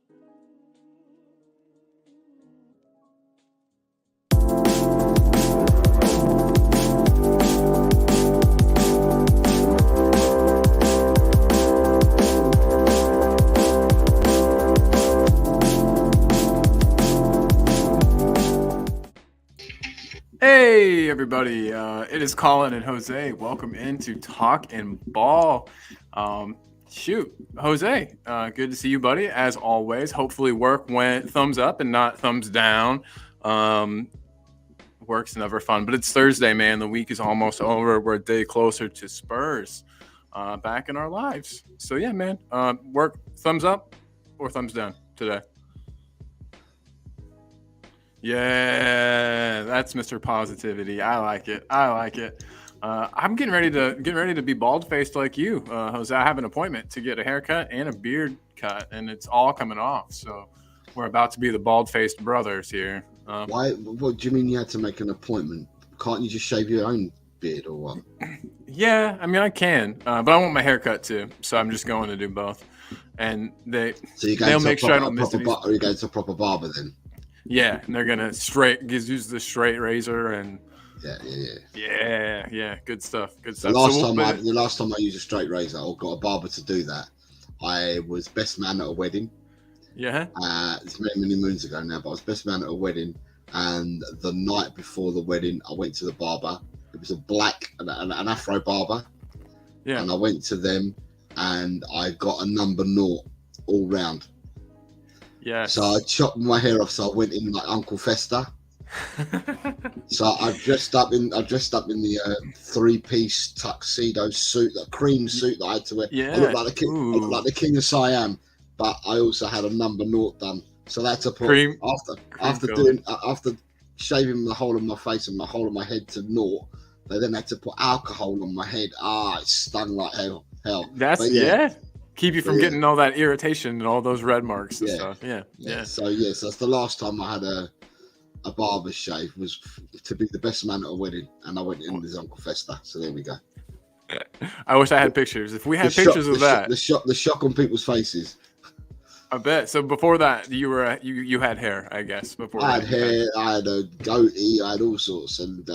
Hey everybody, it is Colin and Jose. Welcome into Talk and Ball. Jose, good to see you, buddy. As always, hopefully work went thumbs up and not thumbs down. Work's never fun, but it's Thursday, man. The week is almost over. We're a day closer to Spurs back in our lives. So yeah, man, work thumbs up or thumbs down today? Yeah, that's Mr. Positivity. I like it. I'm getting ready to be bald faced like you, Jose. I have an appointment to get a haircut and a beard cut, and it's all coming off. So we're about to be the bald faced brothers here. Why? What do you mean you had to make an appointment? Can't you just shave your own beard or what? Yeah, I mean I can, but I want my haircut too, so I'm just going to do both. And they'll make sure I don't miss it. Are you going to a proper barber then? Yeah, and they're gonna use the straight razor and yeah, good stuff. The last time I used a straight razor or got a barber to do that, I was best man at a wedding. Yeah. It's many moons ago now, but I was best man at a wedding, and the night before the wedding, I went to the barber. It was a black an Afro barber. Yeah. And I went to them, and I got a number 0 all round. Yeah. So I chopped my hair off, so I went in like Uncle Fester. So I dressed up in the 3-piece tuxedo suit, that cream suit that I had to wear. Yeah. I looked like the king of Siam, but I also had a number 0 done. So that's a point. After shaving the whole of my face and the whole of my head to 0, they then had to put alcohol on my head. It stung like hell. Keep you from getting all that irritation and all those red marks and stuff. Yeah. So that's the last time I had a barber shave, was to be the best man at a wedding, and I went in with Uncle Fester. So there we go. I wish I had pictures. If we had pictures of that, the shock on people's faces. I bet. So before that, you had hair, I guess. Before I had hair, I had a goatee, I had all sorts, and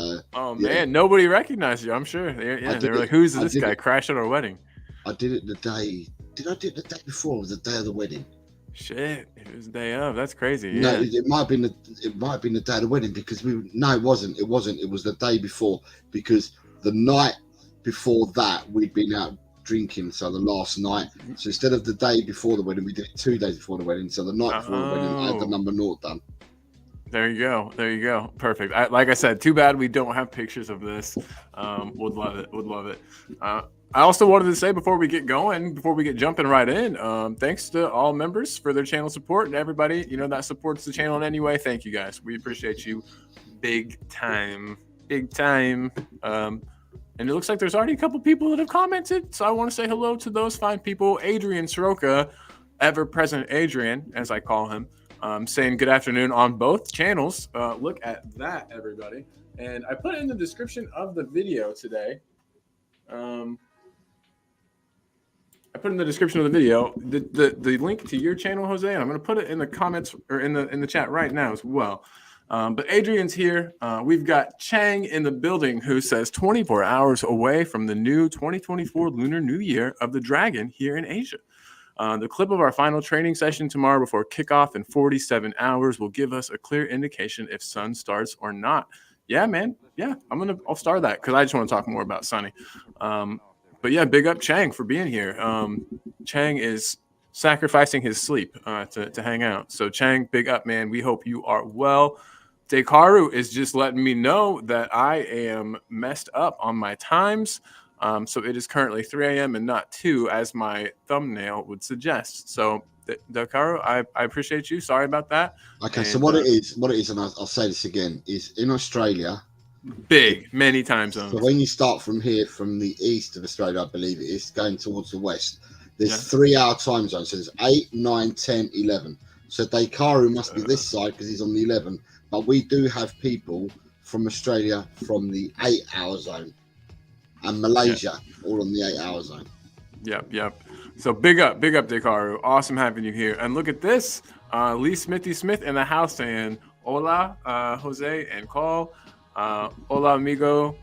man, nobody recognized you. I'm sure. They were like, "Who's this guy crashing our wedding?" I did it the day. Did I do it the day before? Or was it the day of the wedding? Shit, it was the day of. That's crazy. Yeah. No, it might have been the day of the wedding, because it wasn't. It was the day before, because the night before that we'd been out drinking. So the last night. So instead of the day before the wedding, we did it 2 days before the wedding. So the night before the wedding, I had the number 0 done. There you go. Perfect. Like I said, too bad we don't have pictures of this. Would love it. I also wanted to say before we get jumping right in, thanks to all members for their channel support, and everybody that supports the channel in any way. Thank you guys. We appreciate you big time. And it looks like there's already a couple people that have commented, so I want to say hello to those fine people. Adrian Soroka, ever present Adrian, as I call him, saying good afternoon on both channels. Look at that, everybody. And I put it in the description of the video today. I put in the description of the video the link to your channel, Jose, and I'm going to put it in the comments or in the chat right now as well. But Adrian's here. We've got Chang in the building, who says 24 hours away from the new 2024 Lunar New Year of the Dragon here in Asia. The clip of our final training session tomorrow before kickoff in 47 hours will give us a clear indication if Sun starts or not. Yeah, man. Yeah, I'll start that because I just want to talk more about Sunny. But yeah, big up Chang for being here. Chang is sacrificing his sleep to hang out. So Chang, big up, man. We hope you are well. Dekaru is just letting me know that I am messed up on my times. So it is currently 3 a.m. and not 2, as my thumbnail would suggest. So Dekaru, I appreciate you. Sorry about that. Okay, so what it is, and I'll say this again, is in Australia, many time zones. So when you start from here, from the east of Australia, I believe it is, going towards the west, there's 3-hour time zones. So there's 8, 9, 10, 11. So Dekaru must be this side because he's on the 11. But we do have people from Australia from the 8-hour zone, and Malaysia all on the 8-hour zone. Yep. So big up, Dekaru. Awesome having you here. And look at this, Lee Smithy Smith in the house saying, "Hola, Jose and Call. Hola, amigo.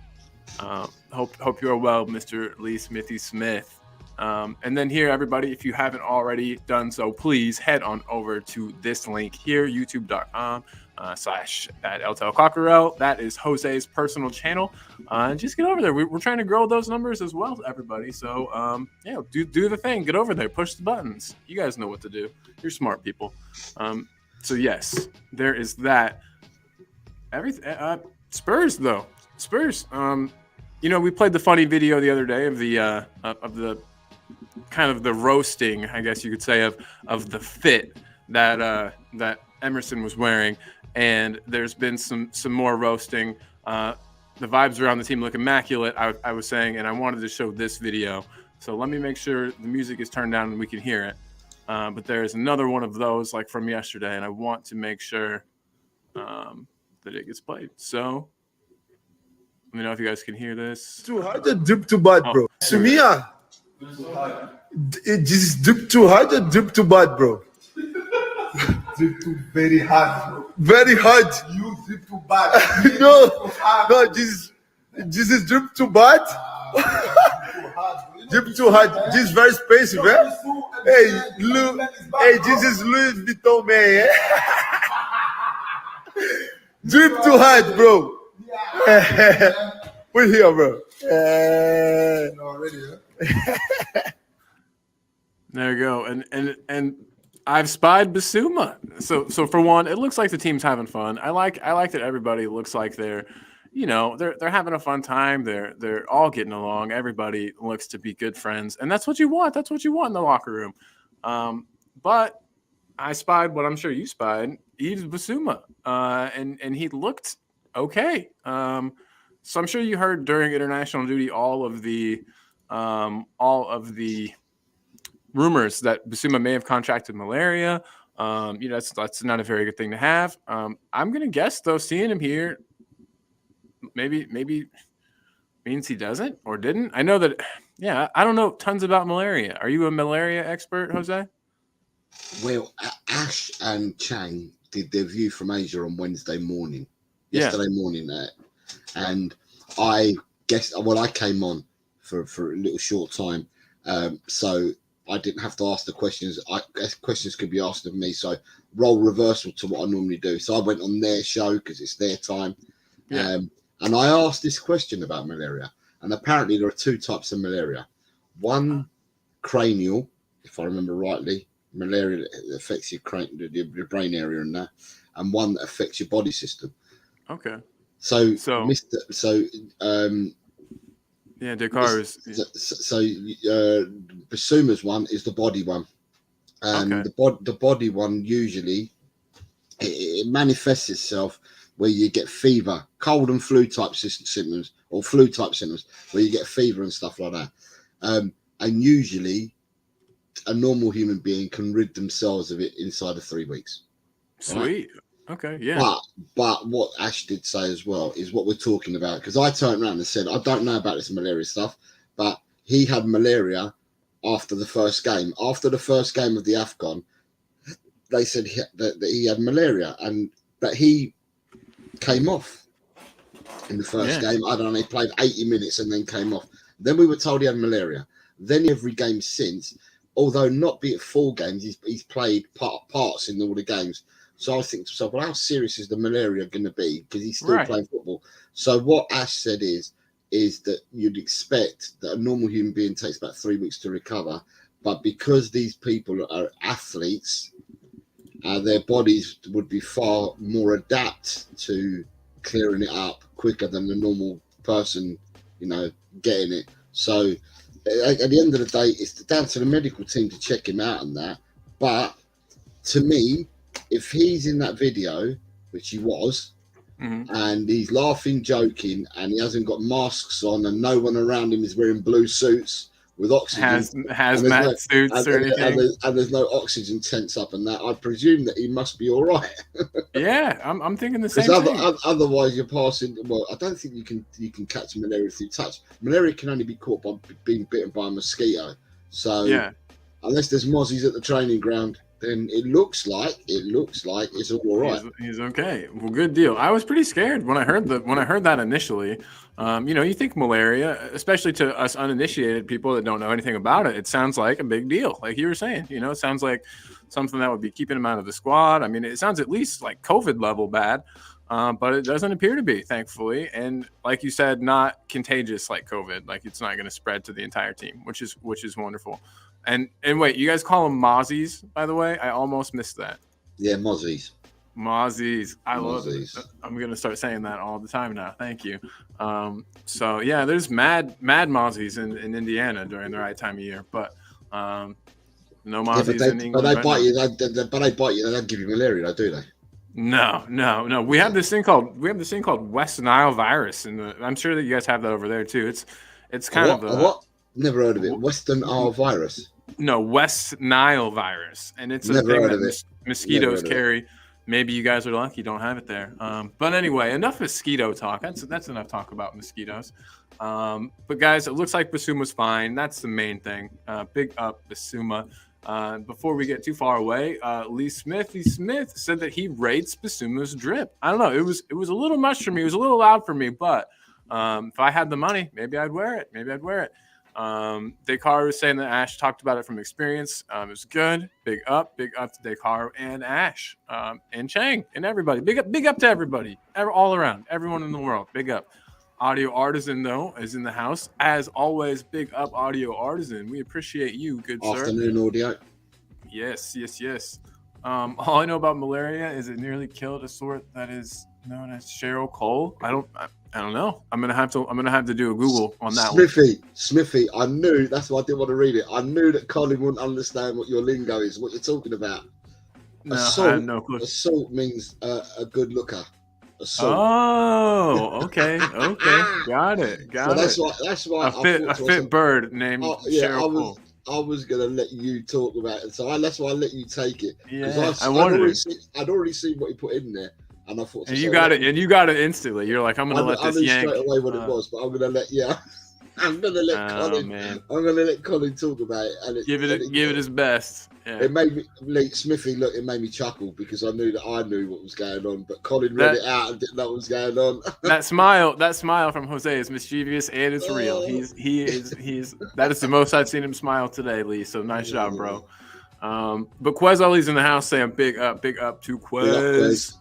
Hope you are well, Mr. Lee Smithy Smith." And then here, everybody, if you haven't already done so, please head on over to this link here, youtube.com/@LTLCockerel. That is Jose's personal channel. And just get over there. We're trying to grow those numbers as well, everybody. So, do the thing. Get over there. Push the buttons. You guys know what to do. You're smart people. So, yes, there is that. Spurs, though. Spurs. We played the funny video the other day of the kind of the roasting, I guess you could say, of the fit that Emerson was wearing, and there's been some more roasting. The vibes around the team look immaculate, I was saying, and I wanted to show this video. So let me make sure the music is turned down and we can hear it. But there's another one of those like from yesterday, and I want to make sure that it gets played. So let me know if you guys can hear this. Too hard or dip too bad, bro? Sumia, this is dip too hard or dip too bad, bro? Drip too very hard, bro. Very hard. You drip too bad. No, this is drip too bad. Drip too hard. This is very expensive, eh? Hey, this is Louis Vuitton, man. Eh? Drip too hard, bro. We're here, bro. There you go. And I've spied Basuma. So for one, it looks like the team's having fun. I like that everybody looks like they're having a fun time. They're all getting along. Everybody looks to be good friends, and that's what you want. That's what you want in the locker room. But I spied what I'm sure you spied, Yves Basuma, and he looked okay. So I'm sure you heard during international duty all of the rumors that Basuma may have contracted malaria. That's not a very good thing to have. I'm gonna guess though, seeing him here, maybe means he doesn't or didn't. I know that. Yeah, I don't know tons about malaria. Are you a malaria expert, Jose? Well, Ash and Chang did their view from Asia on Wednesday morning. Yesterday morning, and I guessed. Well, I came on for a little short time, so I didn't have to ask the questions. I guess questions could be asked of me. So role reversal to what I normally do. So I went on their show because it's their time, and I asked this question about malaria. And apparently there are two types of malaria. One, cranial, if I remember rightly, malaria that affects your brain area and that, and one that affects your body system. Okay. So Dekaru's. Basuma's one is the body one, and the body one usually it manifests itself where you get fever, cold and flu type symptoms, or flu type symptoms, where you get fever and stuff like that. And usually, a normal human being can rid themselves of it inside of 3 weeks. Sweet. Right? Okay. Yeah. But what Ash did say as well is what we're talking about, because I turned around and said, I don't know about this malaria stuff, but he had malaria after the first game. After the first game of the AFCON, they said that he had malaria, but he came off in the first game. I don't know, he played 80 minutes and then came off. Then we were told he had malaria. Then every game since, although not be at full games, he's played parts in all the games. So I was thinking to myself, well, how serious is the malaria going to be? Because he's still playing football. So what Ash said is that you'd expect that a normal human being takes about 3 weeks to recover. But because these people are athletes, their bodies would be far more adapt to clearing it up quicker than the normal person, getting it. So at the end of the day, it's down to the medical team to check him out on that. But to me, if he's in that video, which he was, and he's laughing, joking, and he hasn't got masks on, and no one around him is wearing blue suits with oxygen, hazmat suits or anything, and there's no oxygen tents up and that, I presume that he must be all right. Yeah, I'm thinking the same thing. Otherwise, you're passing. Well, I don't think you can catch malaria through touch. Malaria can only be caught by being bitten by a mosquito. So unless there's mozzies at the training ground, then it looks like it's all right. He's okay. Well, good deal. I was pretty scared when I heard that initially. You think malaria, especially to us uninitiated people that don't know anything about it. It sounds like a big deal, like you were saying. It sounds like something that would be keeping him out of the squad. I mean, it sounds at least like COVID level bad, but it doesn't appear to be, thankfully. And like you said, not contagious like COVID. Like it's not going to spread to the entire team, which is wonderful. And wait, you guys call them mozzies, by the way? I almost missed that. Yeah, mozzies. Mozzies. I love it. I'm going to start saying that all the time now. Thank you. So, yeah, there's mad mozzies in Indiana during the right time of year. But no mozzies in England. But they bite you. They don't give you malaria, though, do they? No. We have this thing called West Nile virus. I'm sure that you guys have that over there, too. It's kind of what? Never heard of it. Western Isle virus. No, West Nile virus, and it's a thing that mosquitoes carry. Maybe you guys are lucky, don't have it there. But anyway, enough mosquito talk. That's enough talk about mosquitoes. But guys, it looks like Basuma's fine. That's the main thing. Big up Basuma. Before we get too far away, Lee Smith said that he rates Basuma's drip. I don't know. It was a little much for me. It was a little loud for me, but if I had the money, maybe I'd wear it. Dakar was saying that Ash talked about it from experience. It was good. Big up to Dakar and Ash, and Chang and everybody. Big up to everybody, all around, everyone in the world. Big up. Audio Artisan though is in the house as always. Big up, Audio Artisan. We appreciate you, good sir. Afternoon audio. Yes. All I know about malaria is it nearly killed a sort that is known as Cheryl Cole. I don't know. I'm gonna have to do a Google on that Smithy, I knew that's why I didn't want to read it. I knew that Colin wouldn't understand what your lingo is, what you're talking about. No, I have no clue. Assault means a good looker. Assault. Oh, okay. Got it. So that's why a fit bird named Cheryl Cole. I was gonna let you talk about it, so that's why I let you take it. Yeah, I'd already seen what he put in there. And I thought, and you got it instantly. You're like, I'm gonna let this yank straight away what it was, but I'm gonna let Colin. I'm gonna let Colin talk about it and give it his best. Yeah. It made me Smithy look. It made me chuckle because I knew what was going on, but Colin read it out and didn't know what was going on. that smile from Jose is mischievous and it's real. He's that is the most I've seen him smile today, Lee. So nice job, bro. But Quez Ali's in the house saying big up to Quez.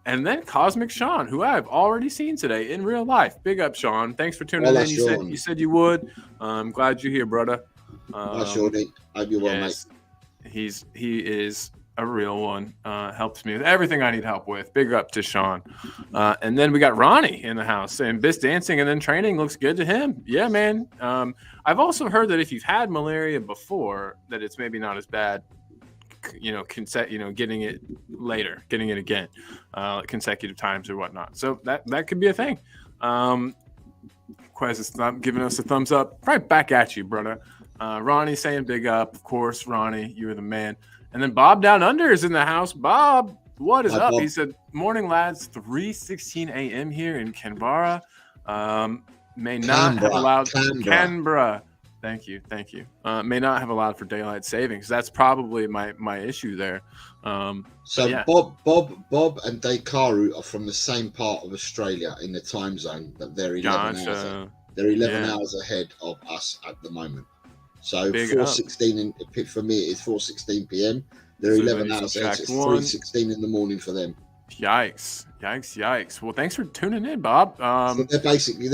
And then Cosmic Sean, who I've already seen today in real life. Big up, Sean. Thanks for tuning in. You said you would. I'm glad you're here, brother. Hi, Shawnee. Hope you're well, mate. He is a real one. Helps me with everything I need help with. Big up to Sean. And then we got Ronnie in the house saying Bis dancing and then training looks good to him. Yeah, man. I've also heard that if you've had malaria before, that it's maybe not as bad. Getting it later, getting it again, consecutive times or whatnot. So that could be a thing. Quez is giving us a thumbs up. Right back at you, brother. Ronnie saying big up. Of course, Ronnie, you're the man. And then Bob Down Under is in the house. Bob, what is up? Bob. He said, morning, lads. 3:16 a.m. here in Canberra. May not have allowed Canberra. Thank you. May not have allowed for daylight savings. That's probably my issue there. Bob and Dakaru are from the same part of Australia in the time zone that they're 11 hours. They're 11 hours ahead of us at the moment. So 4:16 for me it is 4:16 p.m. They're 11 hours ahead. So it's 3:16 in the morning for them. Yikes. Well, thanks for tuning in, Bob. So they're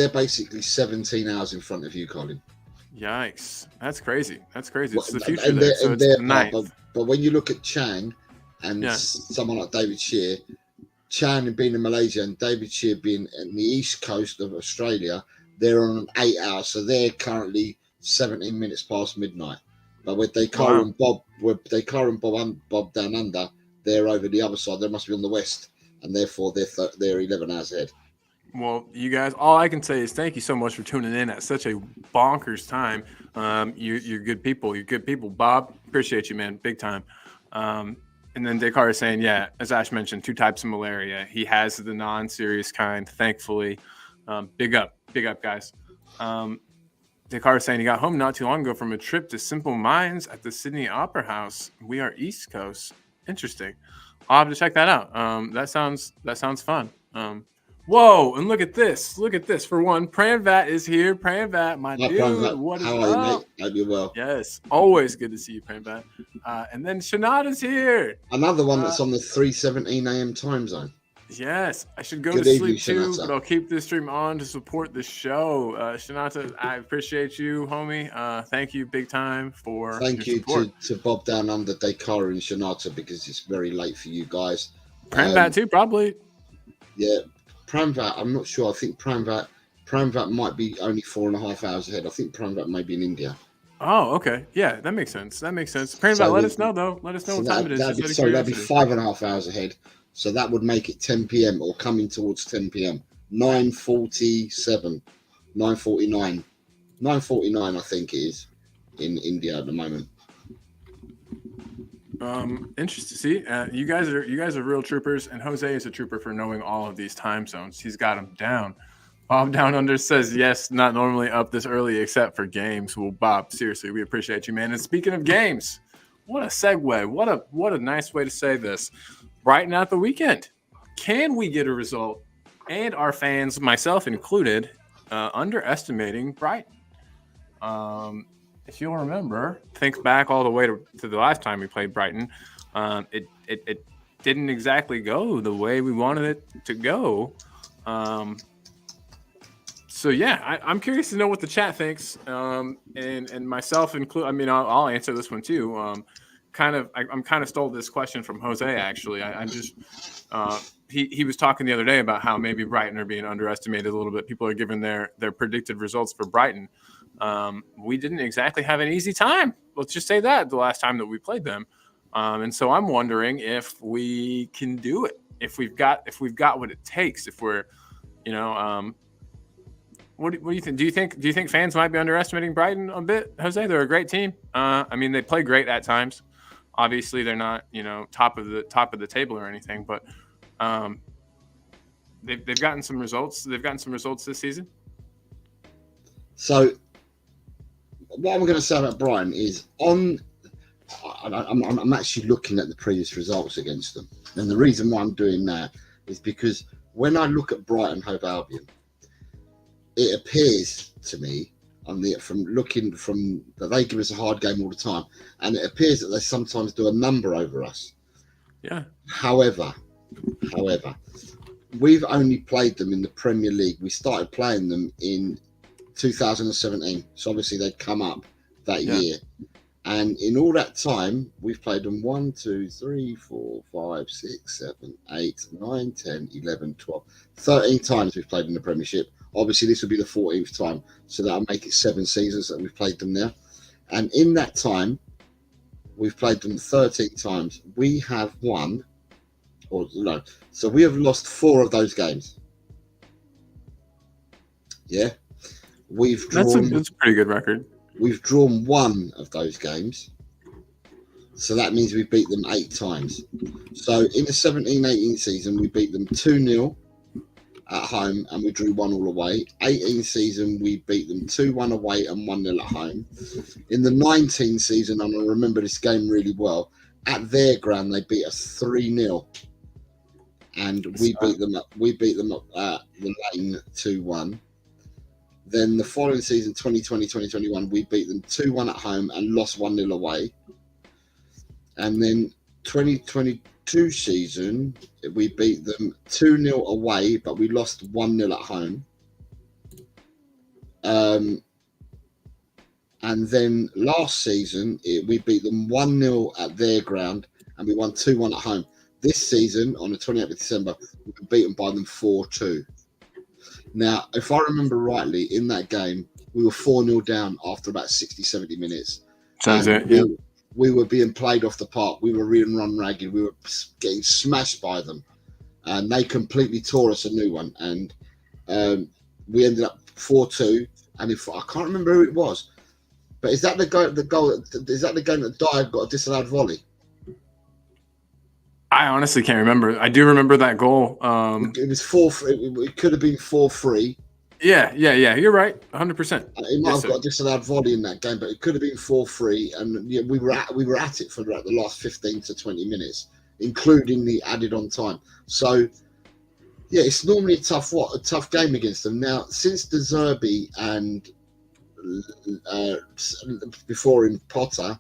basically 17 hours in front of you, Colin. Yikes. That's crazy. It's the future there. So it's the ninth. But when you look at Chang and someone like David Shear, Chang being in Malaysia and David Shear being in the east coast of Australia, they're on an 8 hours. So they're currently 17 minutes past midnight. But with Dakar and Bob down under, they're over the other side. They must be on the west. And therefore they're 11 hours ahead. Well, you guys, all I can say is thank you so much for tuning in at such a bonkers time. You're good people. Bob, appreciate you, man. Big time. And then Dakar is saying, yeah, as Ash mentioned, 2 types of malaria. He has the non-serious kind, thankfully. Big up, guys. Descartes saying he got home not too long ago from a trip to Simple Minds at the Sydney Opera House. We are East Coast. Interesting. I'll have to check that out. That sounds fun. Whoa, and look at this. Look at this. For one, Pranvat is here. Pranvat, my dude. Pranvat, What is how are you, up? mate? Hope you're well. Yes, always good to see you, Pranvat. And then Shanada's here. Another one that's on the 3:17 a.m. time zone. Yes, I should go Good to evening, sleep too, Shanata. but I'll keep this stream on to support the show. Shanata, I appreciate you, homie. Thank you big time for Thank your you support. to Bob Down Under, Descartes and Shanata, because it's very late for you guys. Pranvat too, probably. Yeah, Pranvat, I'm not sure. I think Pranvat might be only 4.5 hours ahead. I think Pranvat may be in India. Oh, okay. Yeah, that makes sense. Pranvat, So let us know though. Let us know what time it is. That'd be 5.5 hours ahead. So that would make it 10 p.m. or coming towards 10 p.m. 9:47, 9:49, 9:49. I think it is in India at the moment. Interesting. See, you guys are real troopers, and Jose is a trooper for knowing all of these time zones. He's got them down. Bob Down Under says yes, not normally up this early except for games. Well, Bob, seriously, we appreciate you, man. And speaking of games, what a segue. What a nice way to say this. Brighton at the weekend. Can we get a result? And our fans, myself included, underestimating Brighton. If you'll remember, think back all the way to the last time we played Brighton. It didn't exactly go the way we wanted it to go. So yeah, I'm curious to know what the chat thinks, and myself include. I mean, I'll answer this one too. I'm kind of stole this question from Jose. Actually, he was talking the other day about how maybe Brighton are being underestimated a little bit. People are giving their predicted results for Brighton. We didn't exactly have an easy time. Let's just say that the last time that we played them. And so I'm wondering if we can do it, if we've got what it takes, if we're, what do you think? Do you think fans might be underestimating Brighton a bit, Jose? They're a great team. I mean, they play great at times. Obviously, they're not, top of the table or anything, but they've gotten some results. They've gotten some results this season. So what I'm going to say about Brighton is I'm actually looking at the previous results against them. And the reason why I'm doing that is because when I look at Brighton Hove Albion, it appears to me that they give us a hard game all the time, and it appears that they sometimes do a number over us. Yeah. However, we've only played them in the Premier League. We started playing them in 2017, so obviously they'd come up that year, and in all that time we've played them 1, 2, 3, 4, 5, 6, 7, 8, 9, 10, 11, 12, 13 times we've played in the Premiership. Obviously this will be the 14th time, so that'll make it 7 seasons that we've played them now, and in that time we've played them 13 times. We have won, or no, so we have lost 4 of those games. Yeah. That's a pretty good record. We've drawn 1 of those games. So that means we beat them 8 times. So in the 17-18 season, we beat them 2-0 at home and we drew 1 all away. 18 season, we beat them 2-1 away and 1-0 at home. In the 19 season, and I remember this game really well, at their ground, they beat us 3-0. And we beat them up at the Lane 2-1. Then the following season, 2020-2021, we beat them 2-1 at home and lost 1-0 away. And then 2022 season, we beat them 2-0 away, but we lost 1-0 at home. And then last season, we beat them 1-0 at their ground and we won 2-1 at home. This season, on the 28th of December, we were beaten by them 4-2. Now, if I remember rightly, in that game, we were 4-0 down after about 60, 70 minutes. Sounds it, yeah. We were being played off the park. We were run ragged. We were getting smashed by them. And they completely tore us a new one. And we ended up 4-2. And I can't remember who it was. But is that the goal? Is that the game that Dyer got a disallowed volley? I honestly can't remember. I do remember that goal. It was 4-3. It could have been 4-3. Yeah. You're right, 100%. He might have got a disallowed volley in that game, but it could have been 4-3, and yeah, we were at it for the last 15 to 20 minutes, including the added on time. So yeah, it's normally a tough game against them. Now, since De Zerbi and before in Potter,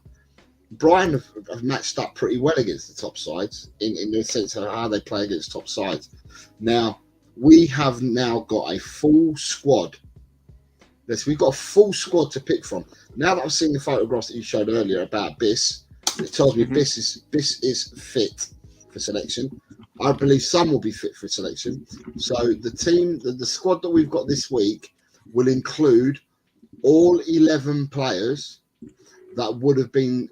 Brighton have matched up pretty well against the top sides in the sense of how they play against top sides. Now, we have now got a full squad. We've got a full squad to pick from. Now that I've seen the photographs that you showed earlier about Biss, it tells me Biss is fit for selection. I believe some will be fit for selection. So the squad that we've got this week will include all 11 players that would have been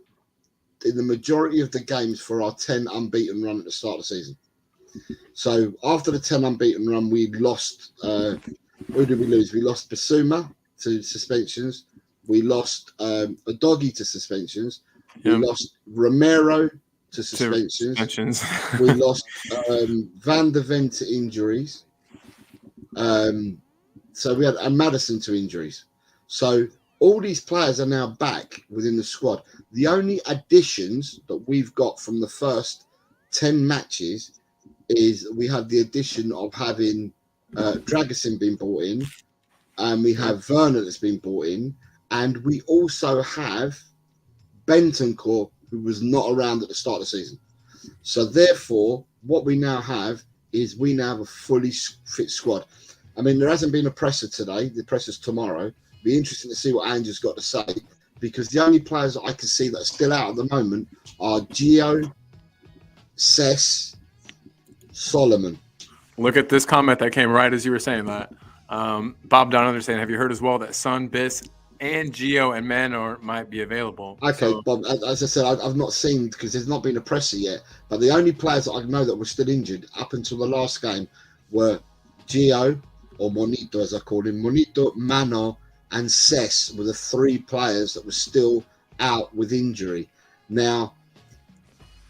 in the majority of the games for our 10 unbeaten run at the start of the season. So after the 10 unbeaten run, we lost. Who did we lose? We lost Basuma to suspensions. We lost Udogie to suspensions. We lost Romero to suspensions. We lost Van der Ven to injuries. So we had Madison to injuries. So all these players are now back within the squad. The only additions that we've got from the first 10 matches is we have the addition of having Dragusin being brought in, and we have Werner that's been brought in, and we also have Bentancur, who was not around at the start of the season. So therefore, what we now have is we now have a fully fit squad. I mean, there hasn't been a presser today. The presser's tomorrow. Be interesting to see what Andrew's got to say, because the only players that I can see that are still out at the moment are Gio, Cess, Solomon. Look at this comment that came right as you were saying that. Bob Donovan saying, have you heard as well that Son, Biss, and Gio and Manor might be available? Okay, so, Bob, as I said, I've not seen, because there's not been a presser yet, but the only players that I know that were still injured up until the last game were Gio, or Monito as I call him, Monito, Manor, and Cess were the three players that were still out with injury. Now,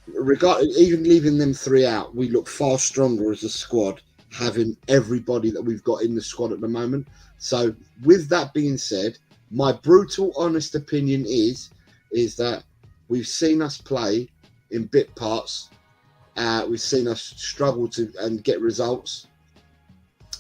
even leaving them three out, we look far stronger as a squad, having everybody that we've got in the squad at the moment. So with that being said, my brutal, honest opinion is that we've seen us play in bit parts. We've seen us struggle and get results.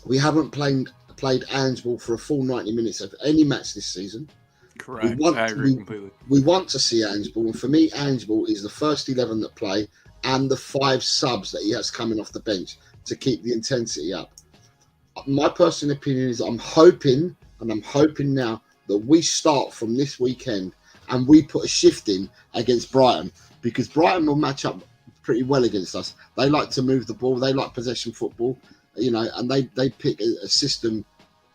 We haven't played Angeball for a full 90 minutes of any match this season. Correct. I agree completely. We want to see Angeball, and for me, Angeball is the first 11 that play and the 5 subs that he has coming off the bench to keep the intensity up. My personal opinion is I'm hoping now that we start from this weekend and we put a shift in against Brighton, because Brighton will match up pretty well against us. They like to move the ball. They like possession football, and they pick a system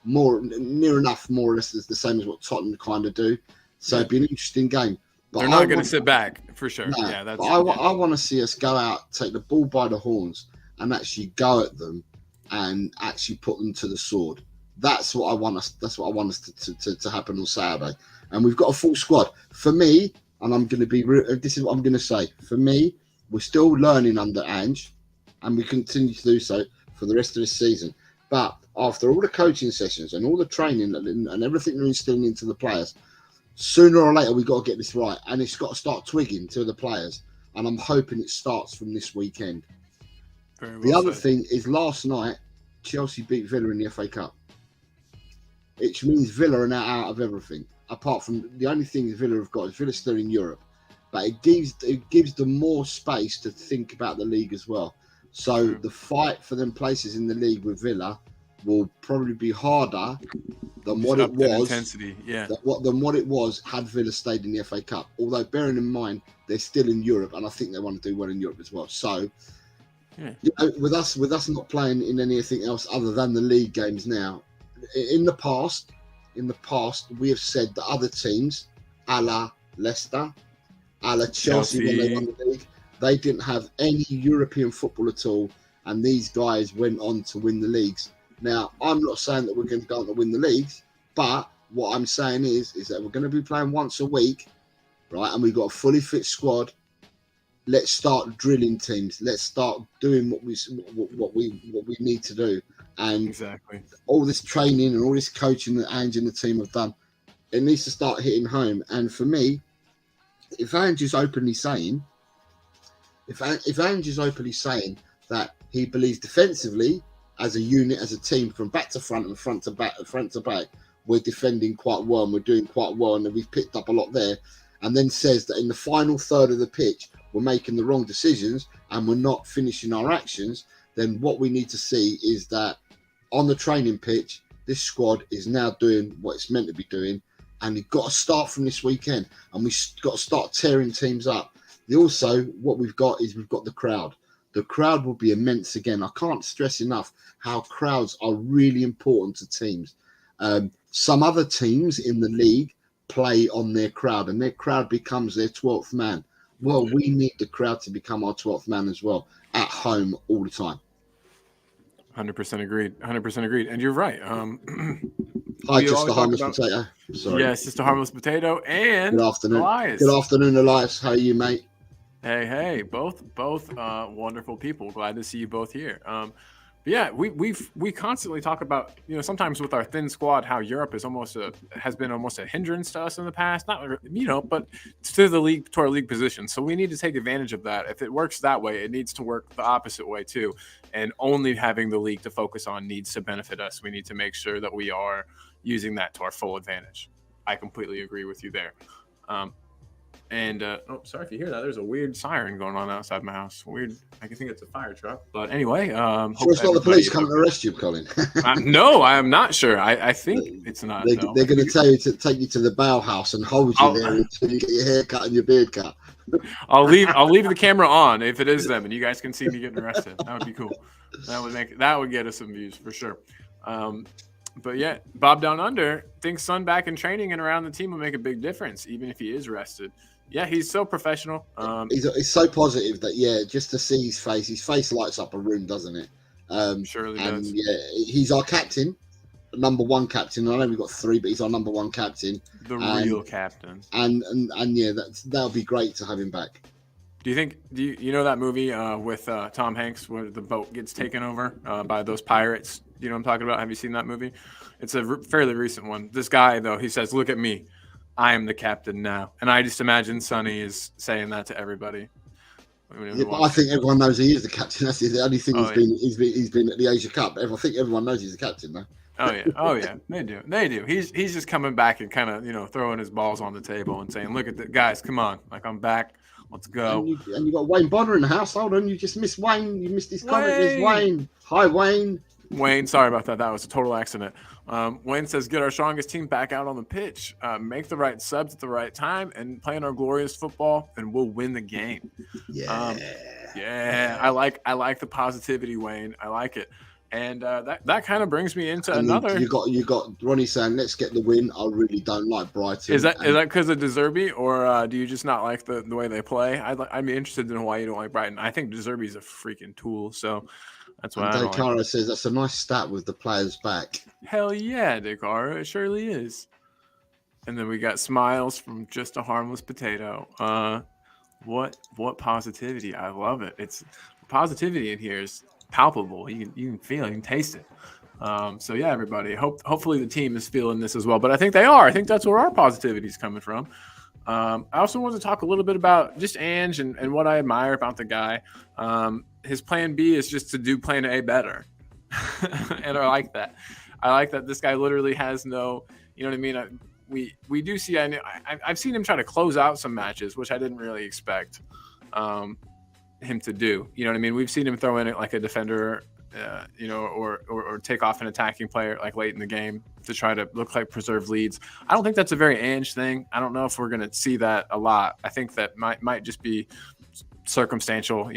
near enough, more or less, the same as what Tottenham kind of do. So it'd be an interesting game. But they're not going to sit back for sure. No, yeah, that's. I want to see us go out, take the ball by the horns, and actually go at them, and actually put them to the sword. That's what I want us. That's what I want us to happen on Saturday. And we've got a full squad. For me, and I'm going to be. This is what I'm going to say. For me, we're still learning under Ange, and we continue to do so for the rest of this season. But after all the coaching sessions and all the training and everything they're instilling into the players, sooner or later we've got to get this right, and it's got to start twigging to the players. And I'm hoping it starts from this weekend. The other thing is, last night Chelsea beat Villa in the FA Cup, which means Villa are now out of everything. Apart from the only thing Villa have got is Villa still in Europe, but it gives them more space to think about the league as well. So the fight for them places in the league with Villa will probably be harder than what it was. Intensity, yeah. Than what it was had Villa stayed in the FA Cup. Although bearing in mind they're still in Europe, and I think they want to do well in Europe as well. So, with us not playing in anything else other than the league games now, in the past, we have said that other teams, a la Leicester, a la Chelsea when they won the league, they didn't have any European football at all, and these guys went on to win the leagues. Now, I'm not saying that we're going to go on to win the leagues, but what I'm saying is that we're going to be playing once a week, right? And we've got a fully fit squad. Let's start drilling teams. Let's start doing what we need to do, And Exactly. all this training and all this coaching that Ange and the team have done, it needs to start hitting home. And for me, if Ange is openly saying, if Ange is openly saying that he believes defensively, as a unit, as a team, from back to front and front to back, we're defending quite well and we're doing quite well, and we've picked up a lot there, and then says that in the final third of the pitch we're making the wrong decisions and we're not finishing our actions, then what we need to see is that on the training pitch, this squad is now doing what it's meant to be doing, and we've got to start from this weekend, and we've got to start tearing teams up. Also, what we've got is we've got the crowd. The crowd will be immense again. I can't stress enough how crowds are really important to teams. Some other teams in the league play on their crowd, and their crowd becomes their 12th man. Well, we need the crowd to become our 12th man as well, at home all the time. 100% agreed. 100% agreed. And you're right. Hi, just a harmless potato. Sorry. Yes, just a harmless potato. And good afternoon, Elias. Good afternoon, Elias. How are you, mate? Hey, both wonderful people. Glad to see you both here. But yeah, we constantly talk about, sometimes with our thin squad, how Europe is has been almost a hindrance to us in the past. Not, but to our league position. So we need to take advantage of that. If it works that way, it needs to work the opposite way too. And only having the league to focus on needs to benefit us. We need to make sure that we are using that to our full advantage. I completely agree with you there. Sorry if you hear that. There's a weird siren going on outside my house. Weird. I can think it's a fire truck. But anyway, sure it's not the police coming to arrest you, Colin. No, I am not sure. I think it's not. They're going to tell you to take you to the bail house and hold you there until you get your hair cut and your beard cut. I'll leave the camera on if it is them, and you guys can see me getting arrested. That would be cool. That would get us some views for sure. But yeah, Bob Down Under thinks Son back in training and around the team will make a big difference, even if he is rested. Yeah, he's so professional. He's so positive that, just to see his face lights up a room, doesn't it? Surely and does. Yeah, he's our captain, number one captain. I know we've got three, but he's our number one captain. The real captain. And yeah, that'll be great to have him back. Do you know that movie with Tom Hanks where the boat gets taken over by those pirates? You know what I'm talking about? Have you seen that movie? It's a fairly recent one. This guy, though, he says, "Look at me. I am the captain now." And I just imagine Sonny is saying that to everybody. But I think everyone knows he is the captain. That's the only thing he's been at the Asia Cup. I think everyone knows he's the captain now. Oh yeah, they do. He's just coming back and kind of throwing his balls on the table and saying, "Look at the guys, come on, like I'm back, let's go." And you got Wayne Bonner in the house. Hold on, you just missed Wayne. You missed his comment. There's Wayne. Hi, Wayne. Wayne, sorry about that. That was a total accident. Wayne says, "Get our strongest team back out on the pitch, make the right subs at the right time, and playing our glorious football, and we'll win the game." I like the positivity, Wayne. I like it, and that kind of brings me into another. You got Ronnie saying, "Let's get the win." I really don't like Brighton. Is that because of De Zerbi, or do you just not like the way they play? I'd be interested to know why you don't like Brighton. I think De Zerbi's a freaking tool, so. That's why Dakara says that's a nice stat with the players back. Hell yeah, Dakara, it surely is. And then we got smiles from Just a Harmless Potato. What positivity! I love it. It's positivity in here is palpable. You can feel it, you can taste it. So yeah, everybody. Hopefully the team is feeling this as well. But I think they are. I think that's where our positivity is coming from. I also want to talk a little bit about just Ange and what I admire about the guy. His plan B is just to do plan A better. And I like that. I like that this guy literally has no, you know what I mean? We do see, I've seen him try to close out some matches, which I didn't really expect him to do. You know what I mean? We've seen him throw in it like a defender, or take off an attacking player like late in the game to try to look like preserve leads. I don't think that's a very Ange thing. I don't know if we're going to see that a lot. I think that might just be circumstantial,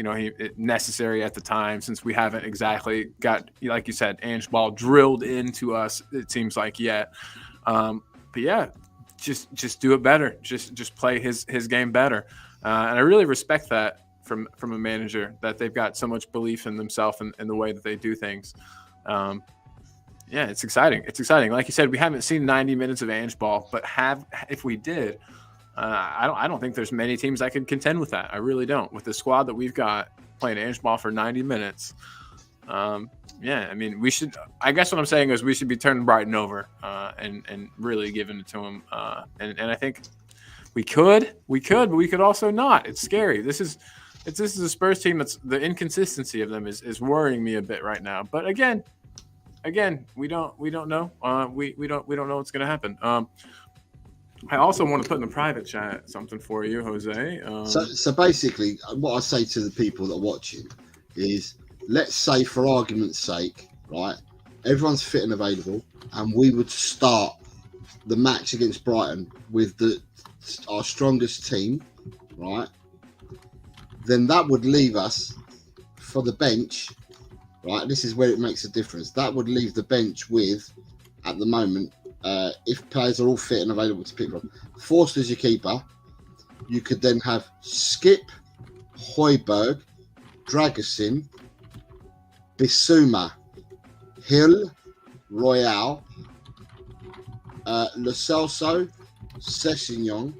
necessary at the time, since we haven't exactly got, like you said, Ange ball drilled into us, it seems like, yet. But yeah, just do it better. Just play his game better. And I really respect that from a manager, that they've got so much belief in themselves and the way that they do things. Yeah, it's exciting. It's exciting. Like you said, we haven't seen 90 minutes of Ange ball, but if we did, I don't think there's many teams that could contend with that. I really don't. With the squad that we've got playing Ange ball for 90 minutes, Yeah, I mean, we should. I guess what I'm saying is we should be turning Brighton over and really giving it to him. And I think we could, but we could also not. It's scary. This is a Spurs team that's the inconsistency of them is worrying me a bit right now. But again, we don't know. We don't know what's gonna happen. I also want to put in the private chat something for you, Jose. So basically, what I say to the people that are watching is, let's say for argument's sake, right, everyone's fit and available, and we would start the match against Brighton with our strongest team, right? Then that would leave us for the bench, right? This is where it makes a difference. That would leave the bench with, at the moment, if players are all fit and available to pick from, Forster's your keeper. You could then have Skip, Højbjerg, Dragusin, Bissouma, Hill, Royale, Lo Celso, Sessegnon,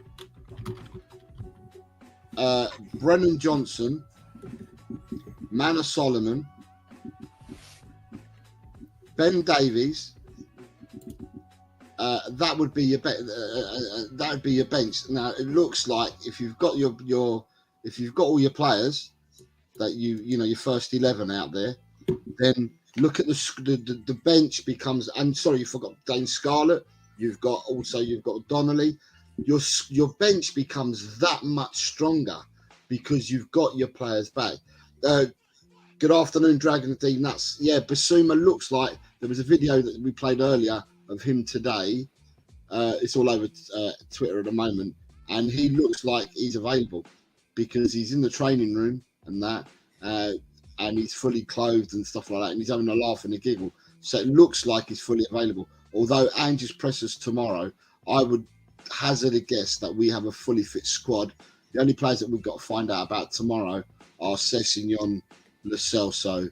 Brennan Johnson, Manor Solomon, Ben Davies. That would be your bench. Now it looks like if you've got if you've got all your players that your first 11 out there, then look at the bench becomes. And sorry, you forgot Dane Scarlett. You've got Donnelly. Your bench becomes that much stronger because you've got your players back. Good afternoon, Dragon D Nuts. Yeah, Bissouma looks like there was a video that we played earlier of him today. It's all over Twitter at the moment, and he looks like he's available because he's in the training room and that, and he's fully clothed and stuff like that, and he's having a laugh and a giggle. So it looks like he's fully available. Although Ange's presses tomorrow, I would hazard a guess that we have a fully fit squad. The only players that we've got to find out about tomorrow are Sessegnon, Lo Celso,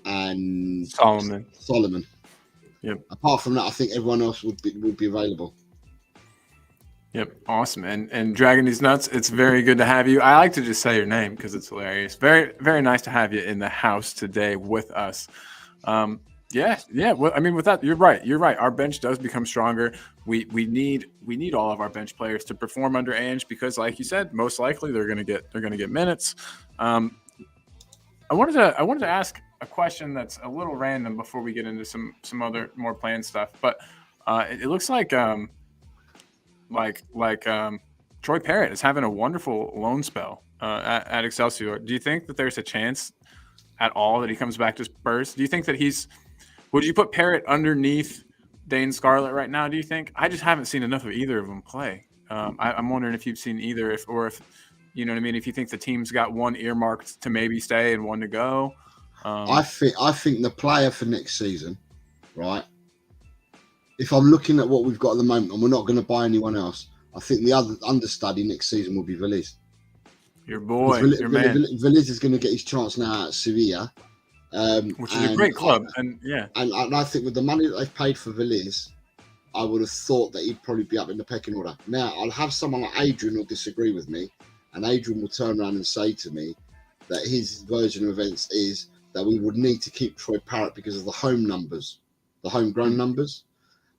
and Solomon. Yep. Apart from that, I think everyone else would be available. Yep. Awesome. And Dragon These Nuts, it's very good to have you. I like to just say your name because it's hilarious. Very, very nice to have you in the house today with us. Yeah. Well, I mean, with that, you're right. Our bench does become stronger. We need all of our bench players to perform under Ange because, like you said, most likely they're gonna get minutes. I wanted to ask a question that's a little random before we get into some other more planned stuff, but it looks like Troy Parrott is having a wonderful loan spell at Excelsior. Do you think that there's a chance at all that he comes back to Spurs? Do you think that would you put Parrott underneath Dane Scarlett right now, do you think? I just haven't seen enough of either of them play. I'm wondering if you've seen either, if you know what I mean, if you think the team's got one earmarked to maybe stay and one to go. I think the player for next season, right? If I'm looking at what we've got at the moment, and we're not going to buy anyone else, I think the other understudy next season will be Veliz. Your boy, your man. Veliz is going to get his chance now at Sevilla, which is a great club, and I think with the money that they've paid for Veliz, I would have thought that he'd probably be up in the pecking order. Now I'll have someone like Adrian who'll disagree with me, and Adrian will turn around and say to me that his version of events is that we would need to keep Troy Parrott because of the home numbers, the homegrown numbers.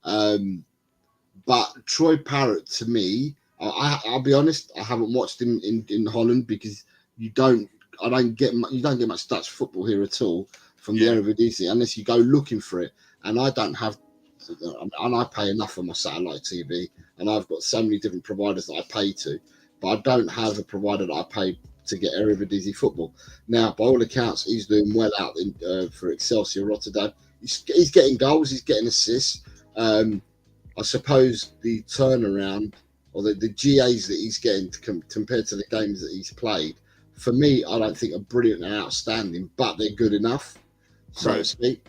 But Troy Parrott, to me, I'll be honest, I haven't watched him in Holland because you don't get much Dutch football here at all from the Eredivisie unless you go looking for it. And I don't have, and I pay enough for my satellite TV, and I've got so many different providers that I pay to, but I don't have a provider that I pay to get Eredivisie football. Now, by all accounts, he's doing well out for Excelsior Rotterdam. He's getting goals, he's getting assists. I suppose the turnaround or the GAs that he's getting compared to the games that he's played, for me, I don't think are brilliant and outstanding, but they're good enough, so to speak.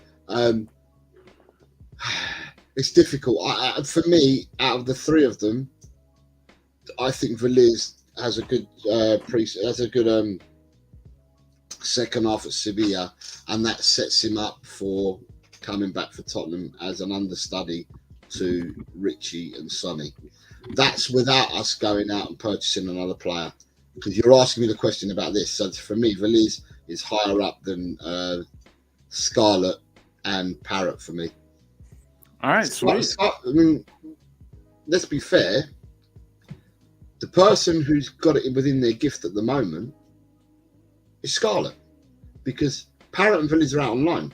It's difficult. For me, out of the three of them, I think Veliz has a good second half at Sevilla, and that sets him up for coming back for Tottenham as an understudy to Richie and Sonny. That's without us going out and purchasing another player, because you're asking me the question about this. So for me, Veliz is higher up than Scarlett, and Parrot for me. All right, sweet. I mean, let's be fair. The person who's got it within their gift at the moment is Scarlett, because Parrot and Villiers are out on loan.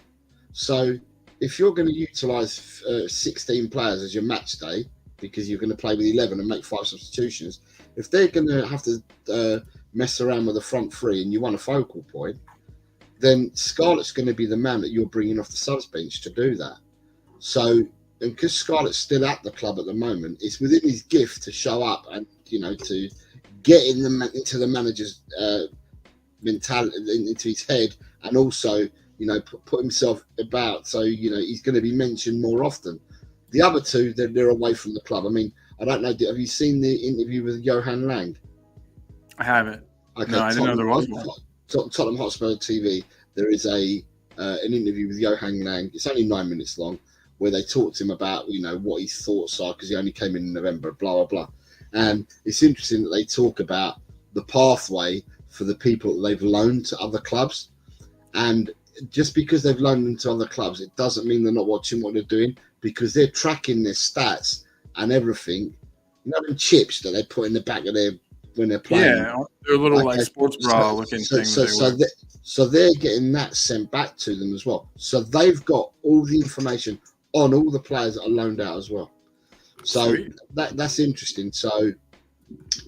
So if you're going to utilise 16 players as your match day, because you're going to play with 11 and make 5 substitutions, if they're going to have to mess around with the front three and you want a focal point, then Scarlett's going to be the man that you're bringing off the subs bench to do that. So, and because Scarlett's still at the club at the moment, it's within his gift to show up and, you know, to get into the manager's mentality, into his head, and also, you know, put himself about. So, you know, he's going to be mentioned more often. The other two, they're away from the club. I mean, I don't know. Have you seen the interview with Johan Lang? I haven't. Okay, no, I didn't know there was one. Tottenham Hotspur TV. There is an interview with Johan Lang. It's only 9 minutes long, where they talk to him about, you know, what his thoughts are, because he only came in November, blah blah blah. And it's interesting that they talk about the pathway for the people that they've loaned to other clubs, and just because they've loaned them to other clubs, it doesn't mean they're not watching what they're doing, because they're tracking their stats and everything. You know, them chips that they put in the back of their when they're playing. Yeah, they're little like sports bra looking things. So they're getting that sent back to them as well. So they've got all the information on all the players that are loaned out as well. So that's interesting. So,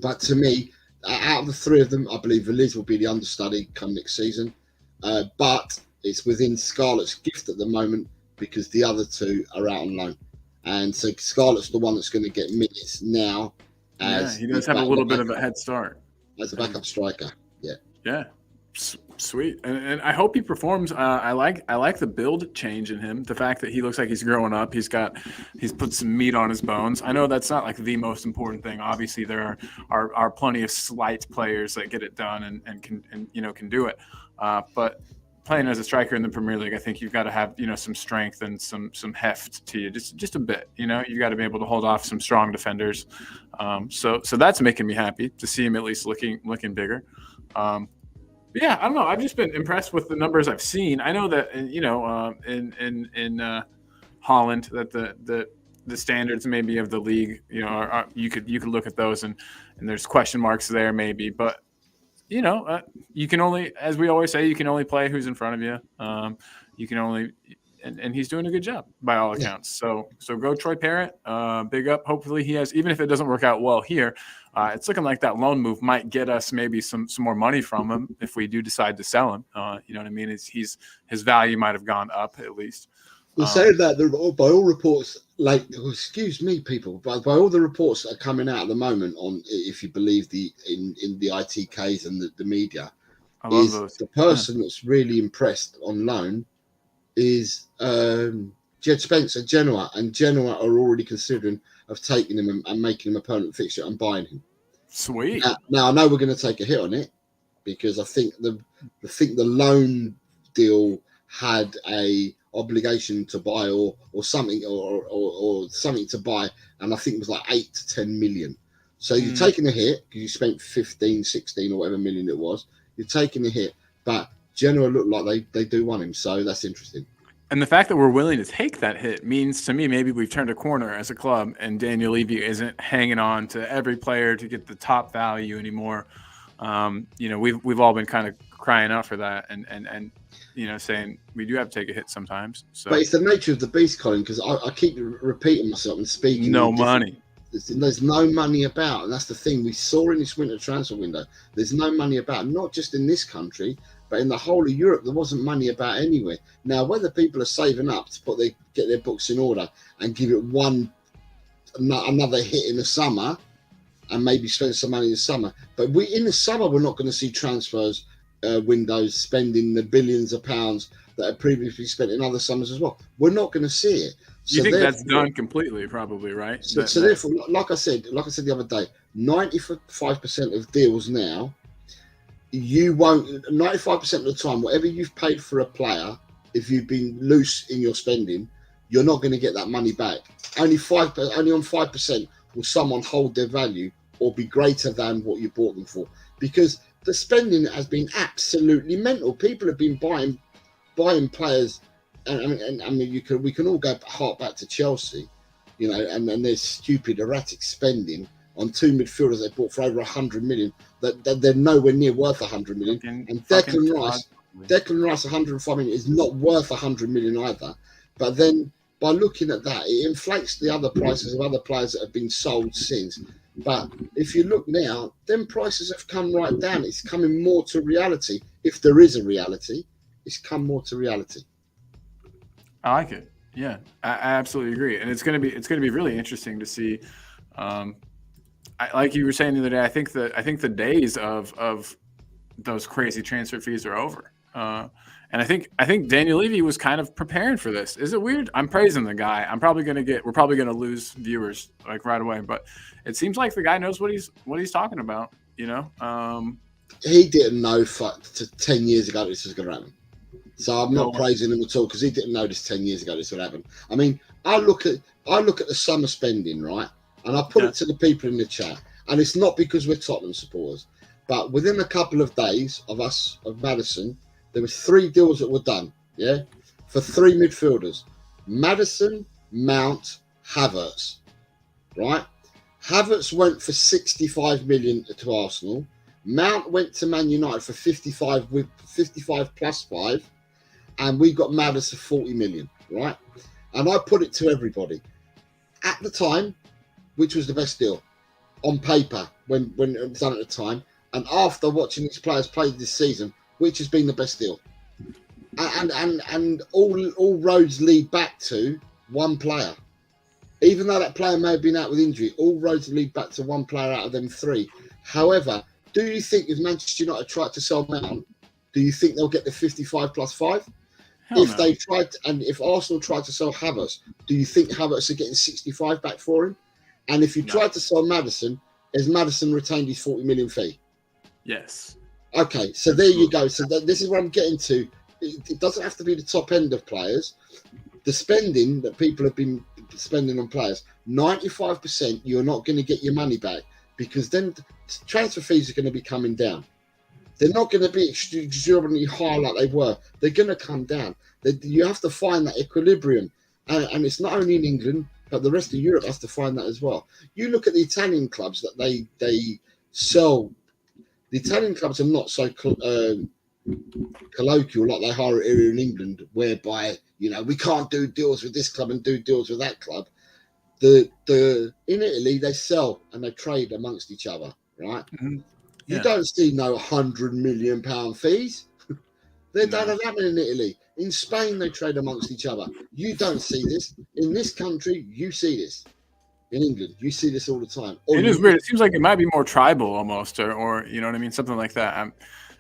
but to me, out of the three of them, I believe Villiers will be the understudy come next season. But it's within Scarlett's gift at the moment, because the other two are out on loan. And so Scarlett's the one that's going to get minutes now. He does have a little bit of a head start as a backup striker. Yeah. Sweet, and I hope he performs. I like the build change in him. The fact that he looks like he's growing up. He's put some meat on his bones. I know that's not like the most important thing. Obviously, there are plenty of slight players that get it done and can do it. But playing as a striker in the Premier League, I think you've got to have, you know, some strength and some heft to you, just a bit. You know, you've got to be able to hold off some strong defenders. So that's making me happy to see him at least looking bigger. But yeah, I don't know. I've just been impressed with the numbers I've seen. I know that, you know, in Holland, that the standards maybe of the league, you know, are you could look at those and there's question marks there maybe, but you know, you can only, as we always say, you can only play who's in front of you. You can only, and he's doing a good job by all accounts. So go Troy Parrott, big up. Hopefully he has, even if it doesn't work out well here, it's looking like that loan move might get us maybe some more money from him if we do decide to sell him. You know what I mean? His value might have gone up at least. We're saying that by all reports, like, excuse me, people, by all the reports that are coming out at the moment, on, if you believe in the ITKs and the media, I love those. The person that's really impressed on loan is Jed Spence at Genoa, and Genoa are already considering of taking him and making him a permanent fixture and buying him. Sweet. Now I know we're going to take a hit on it, because I think the loan deal had a obligation to buy or something or something to buy, and I think it was like 8 to 10 million. So you're taking a hit because you spent 15, 16 or whatever million it was. You're taking a hit, but Genoa look like they do want him, so that's interesting. And the fact that we're willing to take that hit means to me maybe we've turned a corner as a club, and Daniel Levy isn't hanging on to every player to get the top value anymore. You know, we've all been kind of crying out for that, and you know, saying we do have to take a hit sometimes. So, but it's the nature of the beast, Colin, because I keep repeating myself and speaking. No money. There's no money about, and that's the thing we saw in this winter transfer window. There's no money about, not just in this country, but in the whole of Europe. There wasn't money about anywhere. Now, whether people are saving up to get their books in order and give it another hit in the summer, and maybe spend some money in the summer, but in the summer we're not going to see transfers windows spending the billions of pounds that are previously spent in other summers as well. We're not going to see it. So you think that's done completely, probably, right? So therefore, like I said the other day, 95% of deals now, you won't. 95% of the time, whatever you've paid for a player, if you've been loose in your spending, you're not going to get that money back. Only on 5% will someone hold their value or be greater than what you bought them for, because the spending has been absolutely mental. People have been buying buying players, and I mean, we can all go hark back to Chelsea, you know, and there's stupid erratic spending on two midfielders they bought for over 100 million. That they're nowhere near worth 100 million. And Declan Rice, 105 million is not worth 100 million either. But then by looking at that, it inflates the other prices of other players that have been sold since. But if you look now, then prices have come right down. It's coming more to reality. If there is a reality, it's come more to reality. I like it. Yeah, I absolutely agree. And it's gonna be really interesting to see. Like you were saying the other day, I think the days of those crazy transfer fees are over. And I think Daniel Levy was kind of preparing for this. Is it weird? I'm praising the guy. We're probably gonna lose viewers like right away, but it seems like the guy knows what he's talking about. You know, he didn't know 10 years ago this was going to happen. So I'm not praising him at all because he didn't know this 10 years ago this would happen. I mean, I look at the summer spending, right, and I put it to the people in the chat, and it's not because we're Tottenham supporters, but within a couple of days of Maddison. There was 3 deals that were done, for 3 midfielders. Maddison, Mount, Havertz, right? Havertz went for 65 million to Arsenal. Mount went to Man United for 55 with 55 plus 5. And we got Maddison 40 million, right? And I put it to everybody. At the time, which was the best deal? On paper, when it was done at the time. And after watching these players play this season, which has been the best deal, and all roads lead back to one player. Even though that player may have been out with injury, all roads lead back to one player out of them 3. However, do you think if Manchester United tried to sell Mount, do you think they'll get the 55 plus 5? If they tried, and if Arsenal tried to sell Havertz, do you think Havertz are getting 65 back for him? And if you tried to sell Maddison, has Maddison retained his 40 million fee? Yes. Okay, so there you go. So this is what I'm getting to. It doesn't have to be the top end of players. The spending that people have been spending on players, 95%, you're not going to get your money back because then transfer fees are going to be coming down. They're not going to be extraordinarily high like they were. They're going to come down. You have to find that equilibrium. And it's not only in England, but the rest of Europe has to find that as well. You look at the Italian clubs that they sell. The Italian clubs are not so colloquial like they are here in England, whereby, you know, we can't do deals with this club and do deals with that club. In Italy, they sell and they trade amongst each other, right? Mm-hmm. You don't see no £100 million fees. They don't have that in Italy. In Spain, they trade amongst each other. You don't see this. In this country, you see this. In England, you see this all the time. It is weird. It seems like it might be more tribal almost, or you know what I mean, something like that.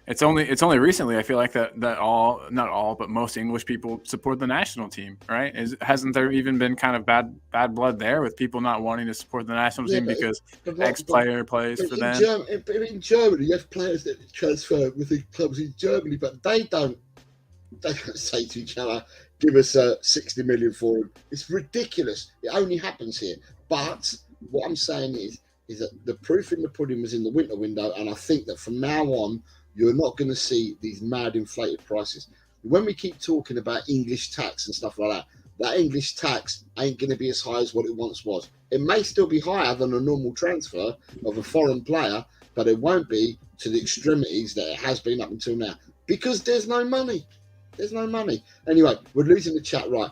It's only recently I feel like that not all, but most English people support the national team, right? Hasn't there even been kind of bad blood there with people not wanting to support the national team because ex-player plays for them? In Germany, you have players that transfer within clubs in Germany, but they don't say to each other, give us 60 million for him. It's ridiculous. It only happens here. But what I'm saying is that the proof in the pudding was in the winter window, and I think that from now on, you're not going to see these mad inflated prices. When we keep talking about English tax and stuff like that, that English tax ain't going to be as high as what it once was. It may still be higher than a normal transfer of a foreign player, but it won't be to the extremities that it has been up until now because there's no money. There's no money. Anyway, we're losing the chat, right?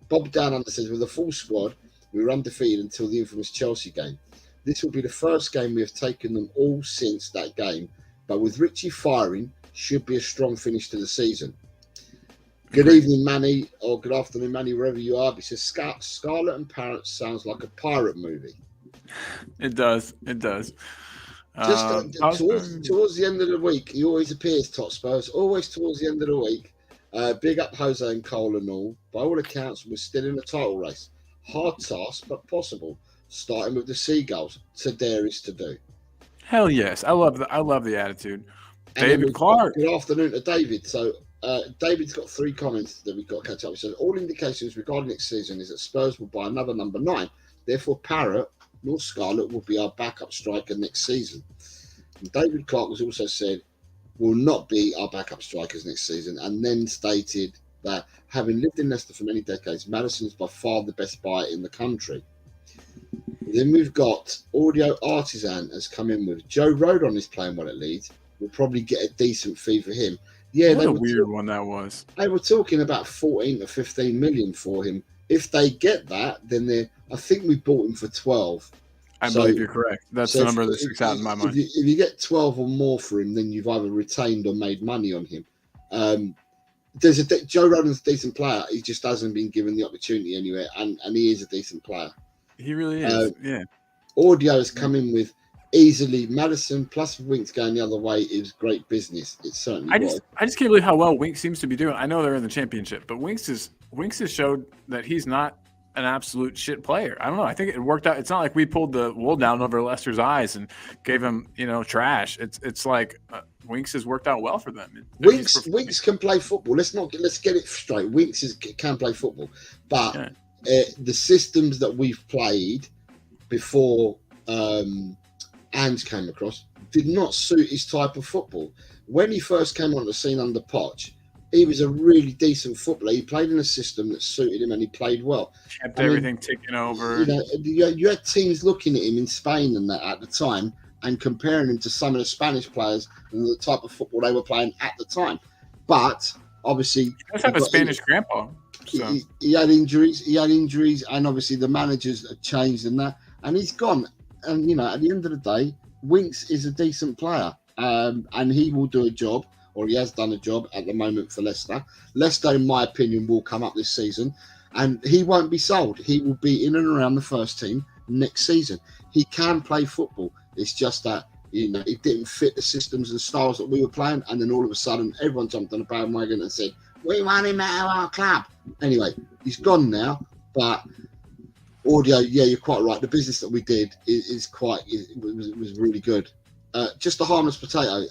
Bob Down Under says, with a full squad, we were undefeated until the infamous Chelsea game. This will be the first game we have taken them all since that game, but with Richie firing, should be a strong finish to the season. Good evening, Manny, or good afternoon, Manny, wherever you are. It says Scarlet and Parrot sounds like a pirate movie. It does. It does. Towards the end of the week, he always appears, Tot Spurs, always towards the end of the week. Big up Jose and Colin and all. By all accounts, we're still in the title race. Hard task, but possible. Starting with the Seagulls. To dare is to do. Hell yes. I love the attitude. David Clark. Good afternoon to David. So David's got 3 comments that we've got to catch up with. He says, all indications regarding next season is that Spurs will buy another number 9. Therefore, Parrot nor Scarlett will be our backup striker next season. And David Clark was also said, will not be our backup strikers next season, and then stated that having lived in Leicester for many decades, Maddison's by far the best buy in the country. Then we've got Audio Artisan has come in with Joe Rodon is playing well at Leeds. We'll probably get a decent fee for him. Yeah, What a weird one that was. They were talking about 14 to 15 million for him. If they get that, then I think we bought him for 12. I believe you're correct. That's the number that sticks out in my mind. If you get 12 or more for him, then you've either retained or made money on him. Joe Rodon's a decent player. He just hasn't been given the opportunity anywhere, and he is a decent player. He really is. Yeah. Audio has come in with easily Maddison plus Winks going the other way is great business. It certainly I just can't believe how well Winks seems to be doing. I know they're in the championship, but Winks has showed that he's not an absolute shit player. I don't know. I think it worked out. It's not like we pulled the wool down over Leicester's eyes and gave him, trash. It's like Winks has worked out well for them. Winks can play football. Let's get it straight. Winks can play football, but the systems that we've played before Ange came across did not suit his type of football. When he first came on the scene under Poch, he was a really decent footballer. He played in a system that suited him, and he played well. Kept everything ticking over. You had teams looking at him in Spain and that at the time, and comparing him to some of the Spanish players and the type of football they were playing at the time. But obviously, he does have a Spanish grandpa. So. He had injuries, and obviously the managers have changed and that, and he's gone. And at the end of the day, Winks is a decent player, and he will do a job. Or he has done a job at the moment for Leicester. Leicester, in my opinion, will come up this season, and he won't be sold. He will be in and around the first team next season. He can play football. It's just that it didn't fit the systems and styles that we were playing, and then all of a sudden, everyone jumped on the bandwagon and said, "We want him at our club." Anyway, he's gone now. But Audio, yeah, you're quite right. The business that we did was really good. Just a harmless potato.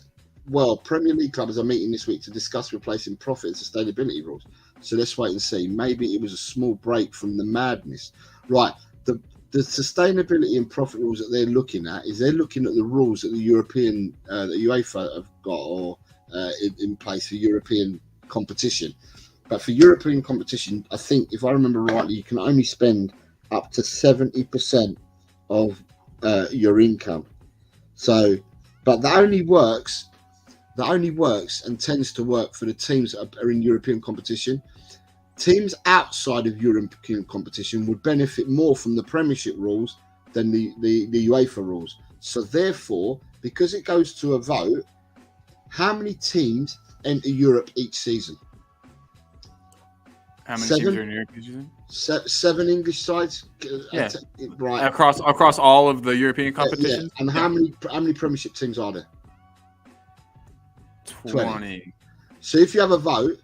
Well, Premier League clubs are meeting this week to discuss replacing profit and sustainability rules. So let's wait and see. Maybe it was a small break from the madness. Right. The sustainability and profit rules that they're looking at is they're looking at the rules that the UEFA have got or in place for European competition. But for European competition, I think, if I remember rightly, you can only spend up to 70% of your income. So, but that only works and tends to work for the teams that are in European competition. Teams outside of European competition would benefit more from the Premiership rules than the UEFA rules. So therefore, because it goes to a vote, how many teams enter Europe each season? How many teams are in Europe each season? 7 English sides. Yeah. Right. Across all of the European competitions. Yeah. And how many Premiership teams are there? 20. So if you have a vote,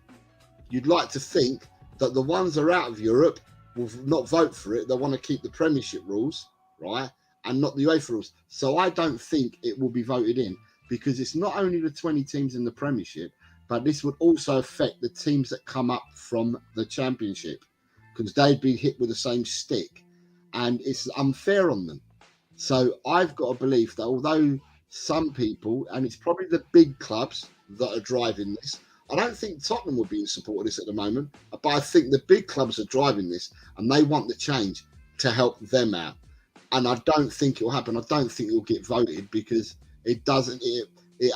you'd like to think that the ones that are out of Europe will not vote for it. They want to keep the Premiership rules, right, and not the UEFA rules. So I don't think it will be voted in, because it's not only the 20 teams in the Premiership, but this would also affect the teams that come up from the Championship, because they'd be hit with the same stick, and it's unfair on them. So I've got a belief that although some people, and it's probably the big clubs that are driving this, I don't think Tottenham would be in support of this at the moment, but I think the big clubs are driving this, and they want the change to help them out. And I don't think it will happen. I don't think it will get voted, because it doesn't. It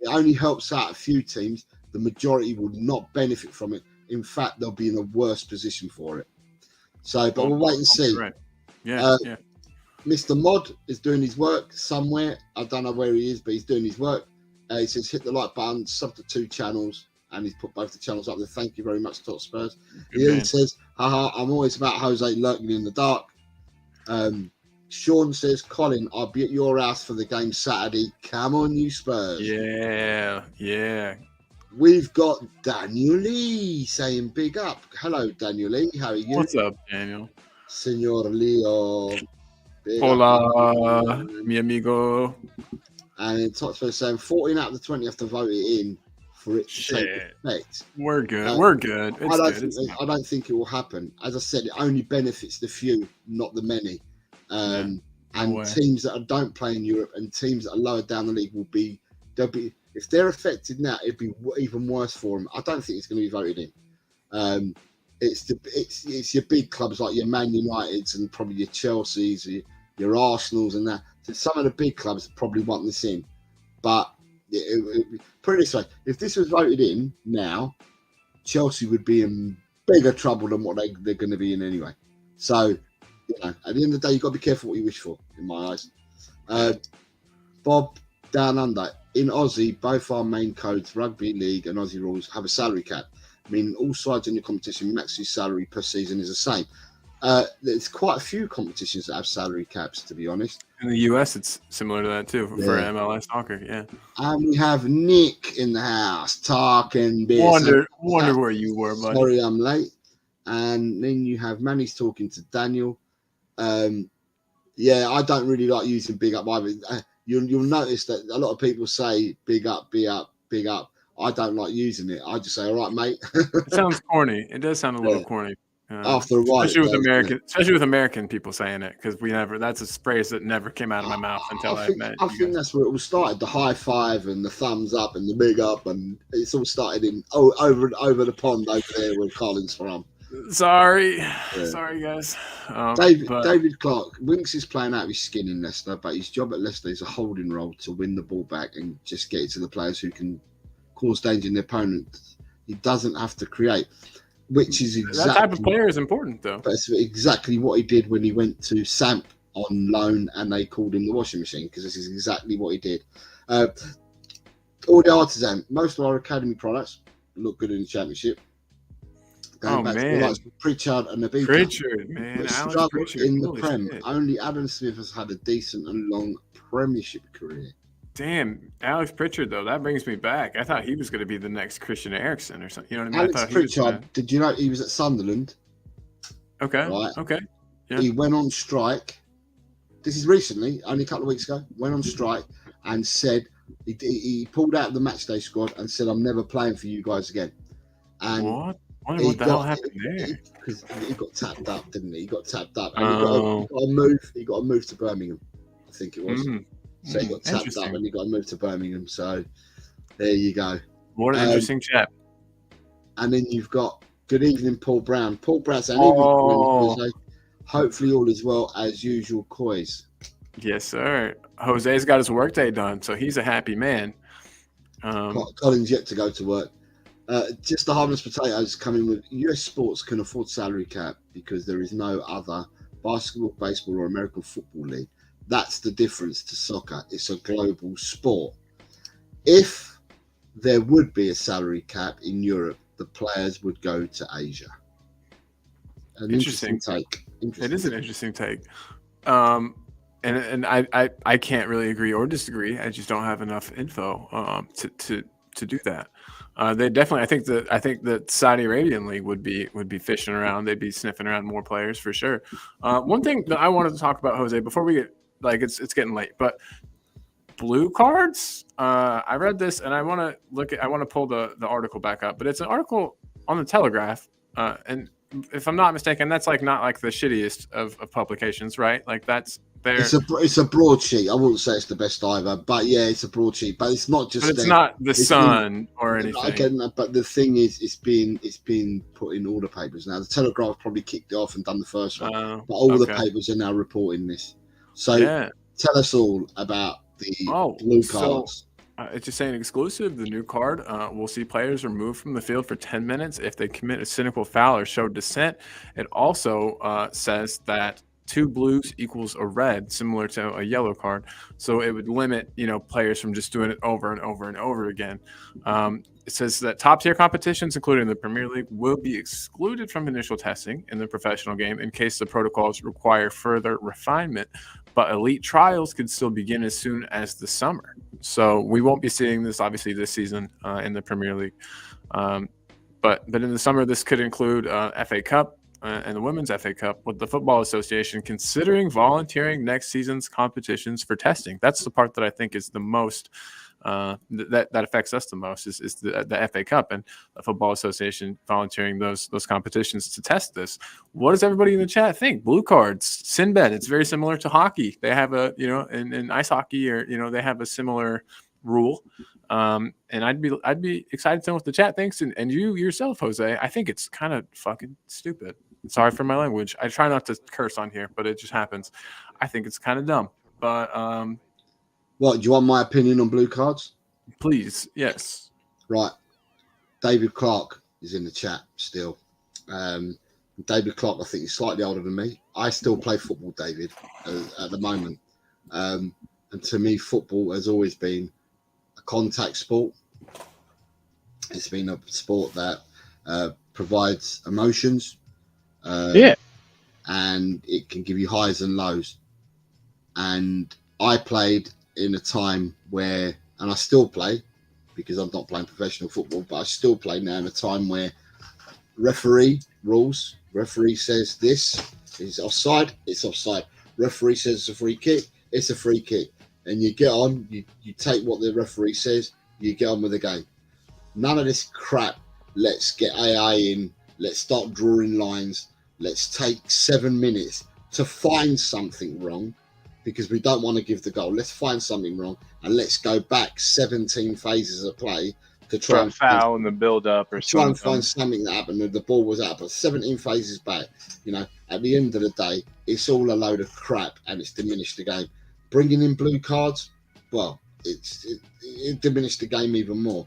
only helps out a few teams. The majority will not benefit from it. In fact, they'll be in a worse position for it. So, but we'll wait and see. Right. Yeah. Mr. Mod is doing his work somewhere. I don't know where he is, but he's doing his work. He says, hit the like button, sub to 2 channels, and he's put both the channels up there. Thank you very much, Top Spurs. He then says, haha, I'm always about Jose lurking in the dark. Sean says, Colin, I'll be at your house for the game Saturday. Come on, you Spurs. Yeah. We've got Daniel Lee saying big up. Hello, Daniel Lee. How are you? What's up, Daniel? Senor Leo. Hola, mi amigo. And then Totspur saying 14 out of the 20 have to vote it in for it to take effect. We're good. We're good. I don't think it will happen. As I said, it only benefits the few, not the many. And teams that don't play in Europe and teams that are lower down the league If they're affected now, it'd be even worse for them. I don't think it's going to be voted in. It's your big clubs like your Man Uniteds and probably your Chelseas, your Arsenals, and that. So some of the big clubs probably want this in. But put it this way: if this was voted in now, Chelsea would be in bigger trouble than what they're going to be in anyway. So, at the end of the day, you've got to be careful what you wish for, in my eyes. Bob Down Under, in Aussie, both our main codes, rugby league and Aussie rules, have a salary cap, meaning all sides in the competition maximum salary per season is the same. There's quite a few competitions that have salary caps, to be honest. In the US, it's similar to that too for MLS soccer. Yeah. And we have Nick in the house talking. Wonder where you were, buddy. Sorry, I'm late. And then you have Manny's talking to Daniel. I don't really like using big up either. You'll notice that a lot of people say big up, big up, big up. I don't like using it. I just say, all right, mate. It sounds corny. It does sound a little corny. After a while, especially with American people saying it, because that's a phrase that never came out of my mouth until I met you. I think that's where it all started. The high five and the thumbs up and the big up, and it's all started over the pond over there where Colin's from. Sorry guys. David Clark, Winks is playing out of his skin in Leicester, but his job at Leicester is a holding role to win the ball back and just get it to the players who can cause danger in the opponent. He doesn't have to create. Which is exactly, that type of player is important, though. That's exactly what he did when he went to Samp on loan, and they called him the washing machine, because this is exactly what he did. All the Artisan, most of our academy products look good in the championship. Going back to the likes of Pritchard and Nabika. Pritchard, man, struggled in the Prem. Shit. Only Adam Smith has had a decent and long Premiership career. Damn, Alex Pritchard, though, that brings me back. I thought he was going to be the next Christian Eriksen or something. You know what I mean? Alex Pritchard, did you know he was at Sunderland? Okay. Right. Okay. Yeah. He went on strike. This is recently, only a couple of weeks ago. Went on strike and said he pulled out the matchday squad and said, "I'm never playing for you guys again." And what? What the hell happened there? Because he got tapped up, didn't he? He got tapped up, and he got to move to Birmingham. I think it was. So he got tapped up and he got moved to Birmingham. So there you go. What an interesting chap. And then you've got good evening, Paul Brown. Paul Brown saying, hopefully all is well as usual, Coys. Yes, sir. Jose's got his workday done, so he's a happy man. Colin's yet to go to work. Just the harmless potatoes coming with US sports can afford salary cap because there is no other basketball, baseball, or American football league. That's the difference to soccer. It's a global sport. If there would be a salary cap in Europe, the players would go to Asia. An interesting take. It is an interesting take. And I can't really agree or disagree. I just don't have enough info to do that. They definitely. I think the Saudi Arabian league would be fishing around. They'd be sniffing around more players for sure. One thing that I wanted to talk about, Jose, before we get it's getting late, but blue cards. I read this and I want to pull the article back up, but it's an article on the Telegraph, and if I'm not mistaken, that's not like the shittiest of publications, right? Like that's there. It's a broadsheet. I wouldn't say it's the best either, but yeah, it's a broadsheet. But it's not just. But it's not the Sun or anything. Again, but the thing is, it's been put in all the papers now. The Telegraph probably kicked it off and done the first one, but all the papers are now reporting this. So tell us all about the blue cards. It's just saying exclusive. The new card will see players removed from the field for 10 minutes if they commit a cynical foul or show dissent. It also says that 2 blues equals a red, similar to a yellow card. So it would limit, players from just doing it over and over and over again. It says that top-tier competitions, including the Premier League, will be excluded from initial testing in the professional game in case the protocols require further refinement. But elite trials could still begin as soon as the summer. So we won't be seeing this, obviously, this season in the Premier League. But in the summer, this could include FA Cup and the Women's FA Cup, with the Football Association considering volunteering next season's competitions for testing. That's the part that I think is the most that affects us the most is the FA Cup and the Football Association volunteering those competitions to test this. What does everybody in the chat think? Blue cards, Sinbad. It's very similar to hockey. They have in ice hockey, or they have a similar rule. And I'd be excited to know what the chat thinks, and you yourself, Jose. I think it's kind of fucking stupid. Sorry for my language. I try not to curse on here, but it just happens. I think it's kind of dumb. But What, do you want my opinion on blue cards? please, yes. Right. David Clark is in the chat still. David Clark, I think, is slightly older than me. I still play football, David, at the moment. And to me, football has always been a contact sport. It's been a sport that provides emotions. And it can give you highs and lows. And I played in a time where, and I still play because I'm not playing professional football, but I still play now in a time where referee says this is offside, it's offside. Referee says it's a free kick, it's a free kick. And you get on, you take what the referee says, you get on with the game. None of this crap, let's get AI in, let's start drawing lines, let's take 7 minutes to find something wrong because we don't want to give the goal. Let's find something wrong and let's go back 17 phases of play to try and foul in the build up or try and find something that happened. The ball was out, but 17 phases back. You know, at the end of the day, it's all a load of crap and it's diminished the game. Bringing in blue cards, well, it diminished the game even more.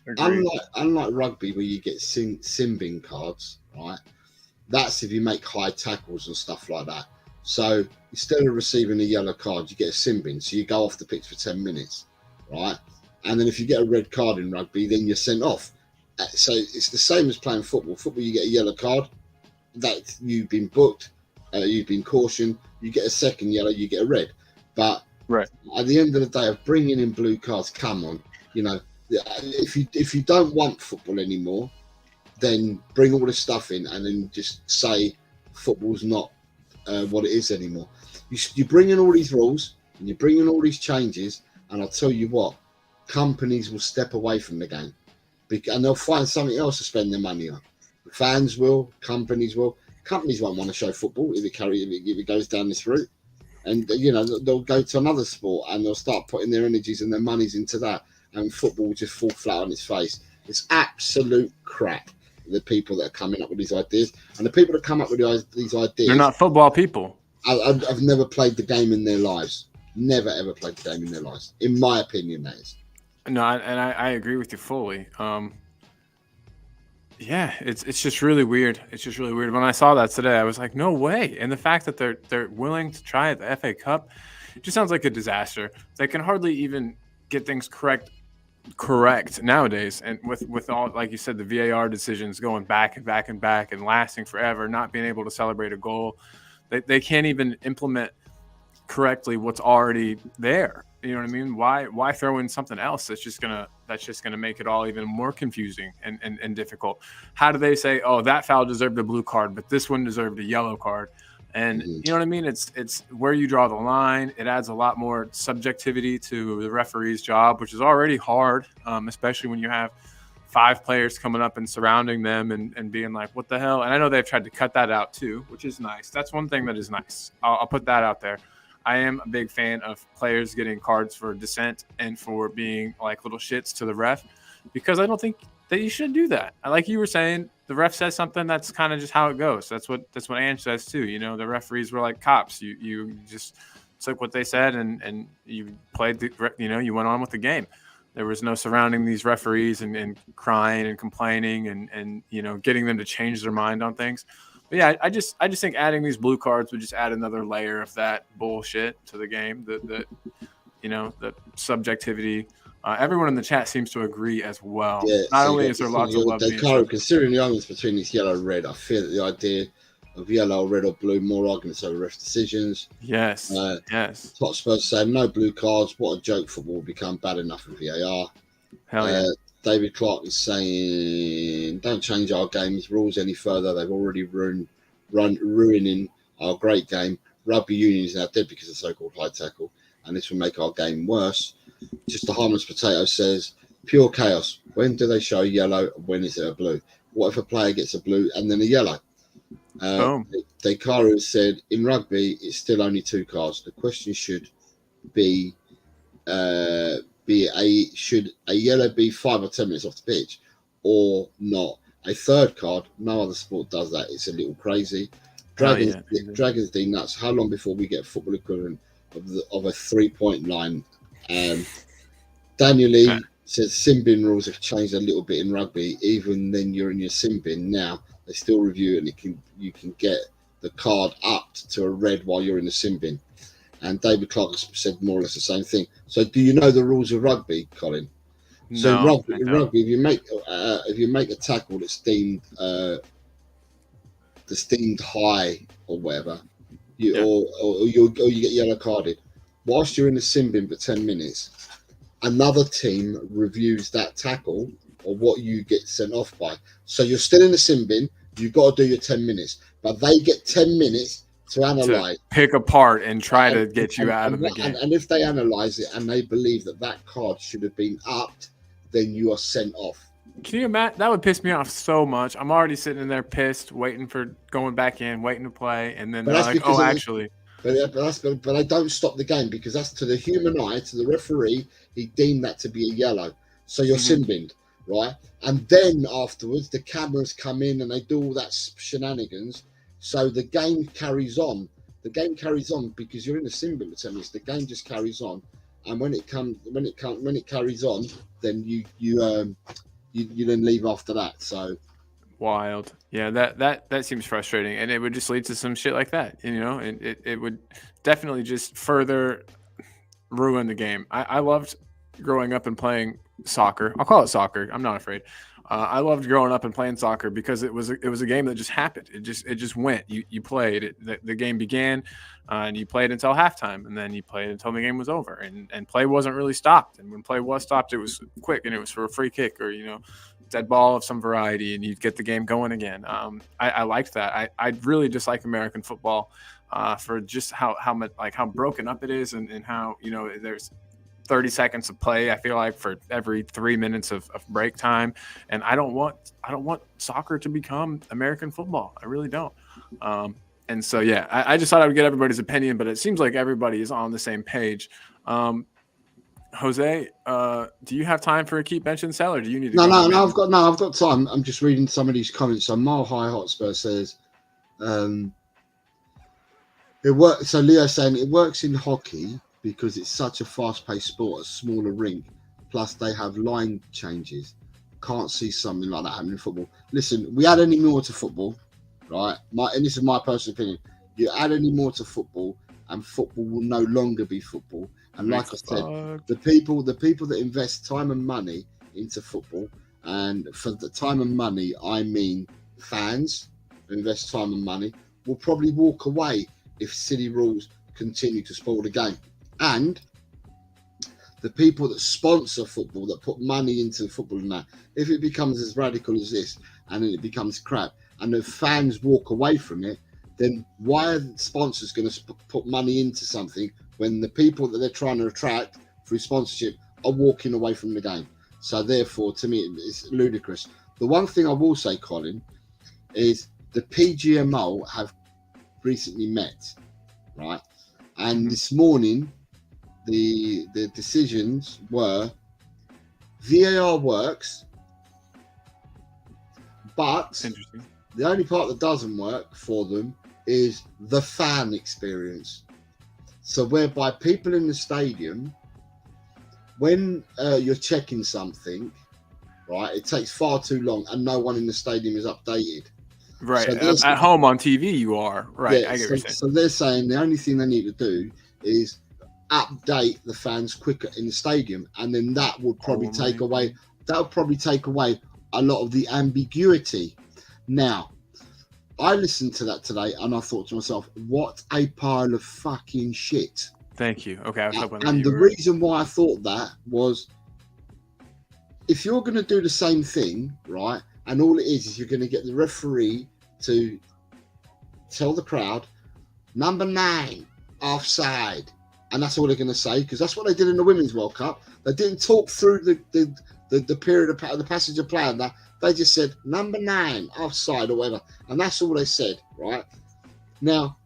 Unlike rugby, where you get sin bin cards, right? That's if you make high tackles and stuff like that. So instead of receiving a yellow card, you get a sin bin. So you go off the pitch for 10 minutes, right? And then if you get a red card in rugby, then you're sent off. So it's the same as playing football. Football, you get a yellow card, that you've been booked, you've been cautioned. You get a second yellow, you get a red. But at the end of the day, of bringing in blue cards, come on, you know, if you don't want football anymore, then bring all this stuff in and then just say football's not what it is anymore. You bring in all these rules and you bring in all these changes, and I'll tell you what, companies will step away from the game and they'll find something else to spend their money on. Fans will, companies will. Companies won't want to show football if it goes down this route. And, you know, they'll go to another sport and they'll start putting their energies and their monies into that. And football will just fall flat on its face. It's absolute crap, the people that are coming up with these ideas. And the people that come up with these ideas... They're not football people. I've never played the game in their lives. Never, ever played the game in their lives. In my opinion, that is. No, I agree with you fully. Yeah, it's just really weird. It's just really weird. When I saw that today, I was like, no way. And the fact that they're willing to try at the FA Cup, it just sounds like a disaster. They can hardly even get things correct nowadays. And with all, like you said, the VAR decisions going back and back and back and lasting forever, not being able to celebrate a goal, they can't even implement correctly what's already there. You know what I mean? Why throw in something else that's just gonna make it all even more confusing and difficult? How do they say, oh, that foul deserved a blue card, but this one deserved a yellow card? And you know what I mean? It's where you draw the line. It adds a lot more subjectivity to the referee's job, which is already hard, especially when you have 5 players coming up and surrounding them and being like, what the hell? And I know they've tried to cut that out too, which is nice. That's one thing that is nice. I'll put that out there. I am a big fan of players getting cards for dissent and for being like little shits to the ref, because I don't think that you should do that. Like you were saying, the ref says something, that's kind of just how it goes. That's what Ange says too. You know, the referees were like cops. You just took what they said and you played you went on with the game. There was no surrounding these referees and crying and complaining and you know, getting them to change their mind on things. But yeah, I just think adding these blue cards would just add another layer of that bullshit to the game. The subjectivity. Everyone in the chat seems to agree as well. Yeah, Not only is there lots of love, considering the arguments between this yellow and red, I fear that the idea of yellow, red, or blue, more arguments over ref decisions. Yes. Yes. Hotspurs saying no blue cards. What a joke! Football will become bad enough with VAR. Hell yeah. David Clark is saying, don't change our game's rules any further. They've already ruining our great game. Rugby union is now dead because of so-called high tackle, and this will make our game worse. Just a harmless potato says, pure chaos. When do they show yellow? When is it a blue? What if a player gets a blue and then a yellow? Dekaru said, in rugby, it's still only 2 cards. The question should be should a yellow be 5 or 10 minutes off the pitch or not? A third card, no other sport does that. It's a little crazy. Dragons D nuts. How long before we get a football equivalent of a 3-point line? Daniel Lee says sin bin rules have changed a little bit in rugby. Even then, you're in your sin bin now. They still review it, and you can get the card up to a red while you're in the sin bin. And David Clark said more or less the same thing. So, do you know the rules of rugby, Colin? So in rugby, if you make a tackle that's deemed high or whatever, or you get yellow carded. Whilst you're in the sin bin for 10 minutes, another team reviews that tackle or what you get sent off by. So you're still in the sin bin. You've got to do your 10 minutes, but they get 10 minutes to analyze, pick apart, and try to get you out of the game. And if they analyze it and they believe that card should have been upped, then you are sent off. Can you imagine? That would piss me off so much. I'm already sitting in there pissed, waiting for going back in, waiting to play, and then they're like, "Oh, actually." But they don't stop the game because that's to the human eye, to the referee. He deemed that to be a yellow, so you're sin binned, right? And then afterwards, the cameras come in and they do all that shenanigans. So the game carries on. The game carries on because you're in the sin bin for 10 minutes. The game just carries on, and when it carries on, then you then leave after that. So wild. Yeah, that seems frustrating, and it would just lead to some shit like that, and it would definitely just further ruin the game. I loved growing up and playing soccer. I'll call it soccer. I'm not afraid. I loved growing up and playing soccer because it was a game that just happened. It just went. You played it. The game began, and you played until halftime, and then you played until the game was over. And play wasn't really stopped. And when play was stopped, it was quick, and it was for a free kick or dead ball of some variety, and you'd get the game going again. I liked that. I really dislike American football for just how much, like, how broken up it is, and how there's 30 seconds of play, I feel like, for every 3 minutes of break time. And I don't want soccer to become American football. I really don't. And so, yeah, I just thought I would get everybody's opinion, but it seems like everybody is on the same page. Jose, do you have time for a keep, bench, and sell, or do you need to No, I've got time. I'm just reading some of these comments. So Mile High Hotspur says, it works. So Leo's saying it works in hockey because it's such a fast-paced sport, a smaller rink, plus they have line changes. Can't see something like that happening in football. Listen, we add any more to football, right? And this is my personal opinion. You add any more to football, and football will no longer be football. And like I said, the people that invest time and money into football, and for the time and money, I mean fans who invest time and money, will probably walk away if silly rules continue to spoil the game. And the people that sponsor football, that put money into football and that, if it becomes as radical as this and then it becomes crap and the fans walk away from it, then why are the sponsors going to put money into something when the people that they're trying to attract through sponsorship are walking away from the game? So therefore, to me, it's ludicrous. The one thing I will say, Colin, is the PGMO have recently met, right? And this morning, the decisions were VAR works, but the only part that doesn't work for them is the fan experience. So whereby people in the stadium, when you're checking something, right, it takes far too long and no one in the stadium is updated. Right. So at home on TV, you are. Right. Yeah, I get what you're saying. So they're saying the only thing they need to do is update the fans quicker in the stadium, and then that would probably take away a lot of the ambiguity. Now, I listened to that today and I thought to myself, what a pile of fucking shit. Thank you. Okay, I was hoping. And the reason why I thought that was, if you're going to do the same thing, right, and all it is you're going to get the referee to tell the crowd, number 9, offside. And that's all they're going to say, because that's what they did in the Women's World Cup. They didn't talk through the period of the passage of play and that. They just said, number 9, offside or whatever. And that's all they said, right? Now,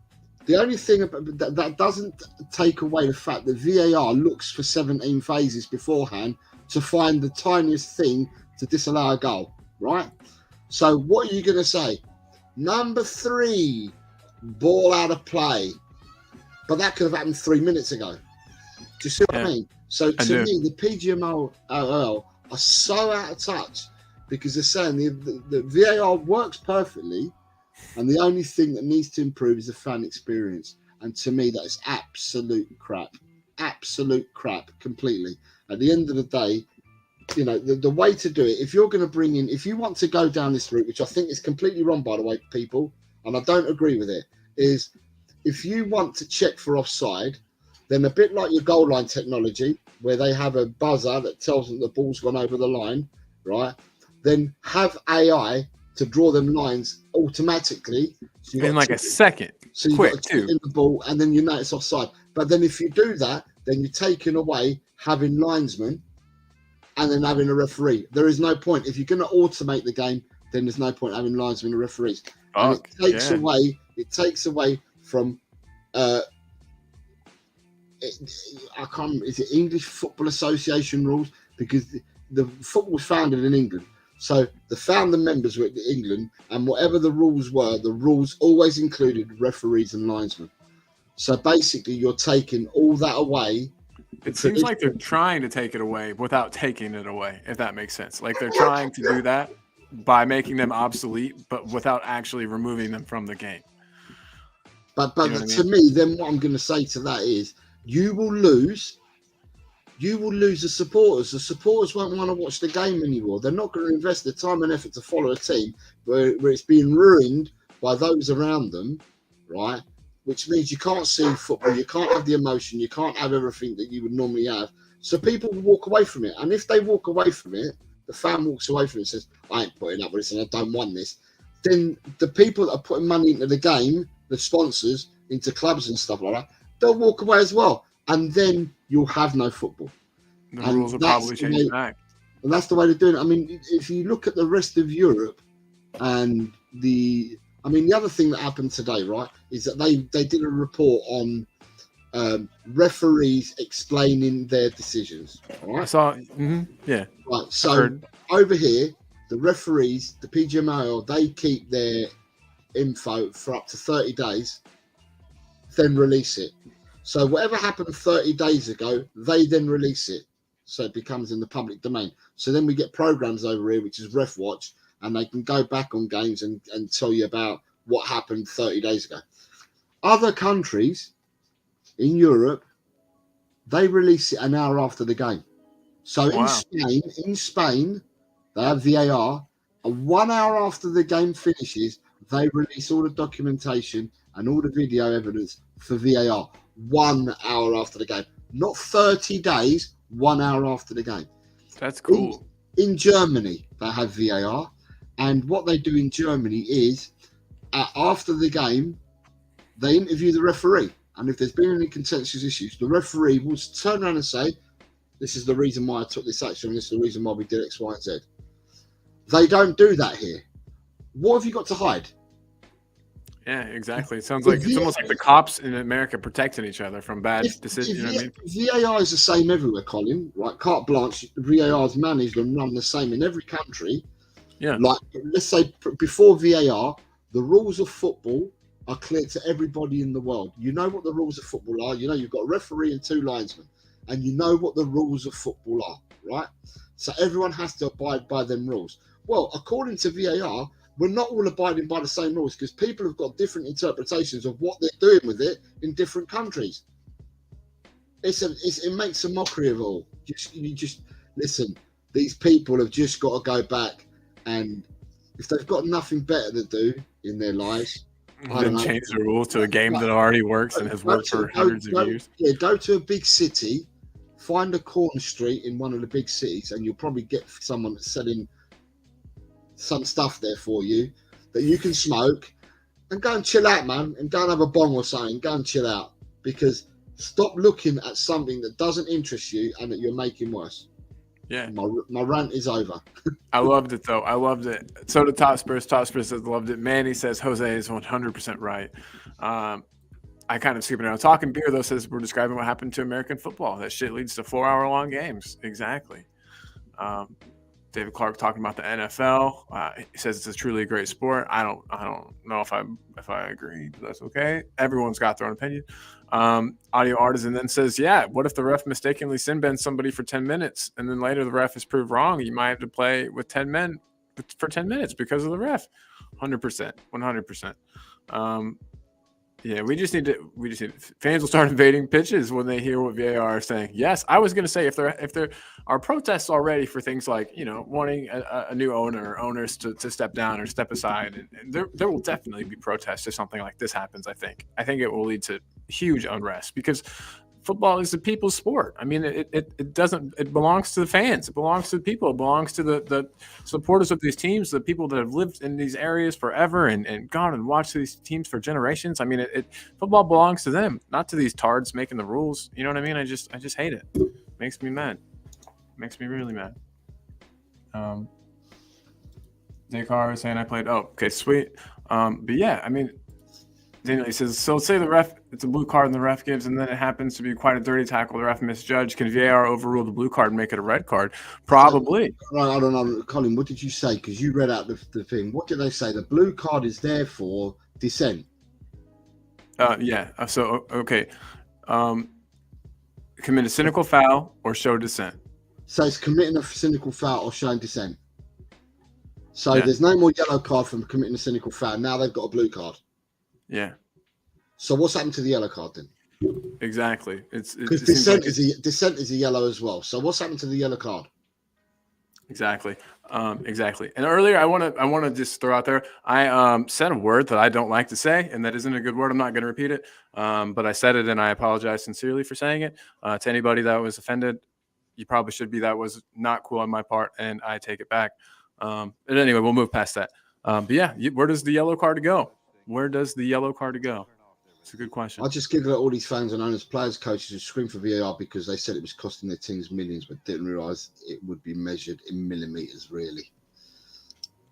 The only thing about that doesn't take away the fact that VAR looks for 17 phases beforehand to find the tiniest thing to disallow a goal, right? So what are you going to say? Number 3, ball out of play. But that could have happened 3 minutes ago. Do you see what I mean? So to me, the PGMOL are so out of touch because they're saying the VAR works perfectly, and the only thing that needs to improve is the fan experience. And to me, that is absolute crap. Absolute crap, completely. At the end of the day, you know, the way to do it, if you're going to bring in, if you want to go down this route, which I think is completely wrong, by the way, people, and I don't agree with it, is if you want to check for offside, then a bit like your goal line technology, where they have a buzzer that tells them the ball's gone over the line, right? Then have AI to draw them lines automatically. So in like a second. So you've quick got to too. in the ball, and then you know it's offside. But then if you do that, then you're taking away having linesmen and then having a referee. There is no point. If you're going to automate the game, then there's no point having linesmen and referees. And it takes away from is it English Football Association rules? Because the football was founded in England. So the founder members were in England, and whatever the rules were, the rules always included referees and linesmen. So basically, you're taking all that away. It seems like they're trying to take it away without taking it away, if that makes sense. Like they're trying to do that by making them obsolete, but without actually removing them from the game. But to me, then what I'm going to say to that is, you will lose the supporters. The supporters won't want to watch the game anymore. They're not going to invest the time and effort to follow a team where it's being ruined by those around them, right? Which means you can't see football, you can't have the emotion, you can't have everything that you would normally have. So people will walk away from it. And if they walk away from it, the fan walks away from it and says, I ain't putting up with this and I don't want this. Then the people that are putting money into the game, the sponsors, into clubs and stuff like that, they'll walk away as well. And then you'll have no football. The rules will probably change back. And that's the way to do it. I mean, if you look at the rest of Europe and the other thing that happened today, right, is that they did a report on referees explaining their decisions. Right? I saw, yeah. Right, so over here, the referees, the PGMOL, they keep their info for up to 30 days, then release it. So whatever happened 30 days ago, they then release it. So it becomes in the public domain. So then we get programs over here, which is Ref Watch, and they can go back on games and tell you about what happened 30 days ago. Other countries in Europe, they release it an hour after the game. So in Spain, they have VAR, and 1 hour after the game finishes, they release all the documentation and all the video evidence for VAR. 1 hour after the game. Not 30 days, 1 hour after the game. That's cool. In Germany, they have VAR. And what they do in Germany is, after the game, they interview the referee. And if there's been any contentious issues, the referee will turn around and say, this is the reason why I took this action, and this is the reason why we did X, Y, and Z. They don't do that here. What have you got to hide? Yeah, exactly. It sounds like it's almost like the cops in America protecting each other from bad decisions. You know what I mean? VAR is the same everywhere, Colin. Right, carte blanche. VAR is managed and run the same in every country. Yeah. Like, let's say before VAR, the rules of football are clear to everybody in the world. You know what the rules of football are. You know you've got a referee and 2 linesmen, and you know what the rules of football are, right? So everyone has to abide by them rules. Well, according to VAR, we're not all abiding by the same rules because people have got different interpretations of what they're doing with it in different countries. It makes a mockery of all. You just listen. These people have just got to go back, and if they've got nothing better to do in their lives, then change the rules to a game that already works and has worked for hundreds of years. Yeah, go to a big city, find a corner street in one of the big cities, and you'll probably get someone that's selling some stuff there for you that you can smoke, and go and chill out, man, and go and have a bong or something. Go and chill out, because stop looking at something that doesn't interest you and that you're making worse. Yeah, my rant is over. I loved it though. I loved it. So did Top Spurs. Top Spurs says loved it. Manny says Jose is 100% right. I kind of skipping around. Talking Beer, though, says we're describing what happened to American football. That shit leads to 4-hour-long games. Exactly. David Clark talking about the NFL. He says it's truly a great sport. I don't know if I agree, but that's okay. Everyone's got their own opinion. Audio Artisan then says, yeah, what if the ref mistakenly sin bends somebody for 10 minutes and then later the ref is proved wrong? You might have to play with 10 men for 10 minutes because of the ref. 100%. 100%. Yeah, we just need fans will start invading pitches when they hear what VAR is saying. Yes, I was going to say if there are protests already for things like, wanting a new owner or owners to step down or step aside, and there will definitely be protests if something like this happens. I think it will lead to huge unrest because football is a people's sport. I mean, it belongs to the fans. It belongs to the people. It belongs to the supporters of these teams, the people that have lived in these areas forever and gone and watched these teams for generations. I mean, football belongs to them, not to these tards making the rules. You know what I mean? I just hate it. Makes me mad. Makes me really mad. Dakar is saying I played. Oh, okay, sweet. But yeah, I mean, Daniel, he says, so say the ref, it's a blue card and the ref gives, and then it happens to be quite a dirty tackle. The ref misjudged. Can VAR overrule the blue card and make it a red card? Probably. I don't know. Colin, what did you say? Because you read out the thing. What did they say? The blue card is there for dissent. Yeah. So, okay. Commit a cynical foul or show dissent. So it's committing a cynical foul or showing dissent. So there's no more yellow card from committing a cynical foul. Now they've got a blue card. Yeah. So what's happened to the yellow card then? Exactly. Because dissent is a yellow as well. So what's happened to the yellow card? Exactly. Exactly. And earlier, I want to just throw out there, I said a word that I don't like to say, and that isn't a good word. I'm not going to repeat it, but I said it, and I apologize sincerely for saying it. To anybody that was offended, you probably should be. That was not cool on my part, and I take it back. But anyway, we'll move past that. But yeah, where does the yellow card go? Where does the yellow card go? It's a good question. I just giggle at all these fans and owners, players, coaches who scream for VAR because they said it was costing their teams millions, but didn't realise it would be measured in millimetres, really.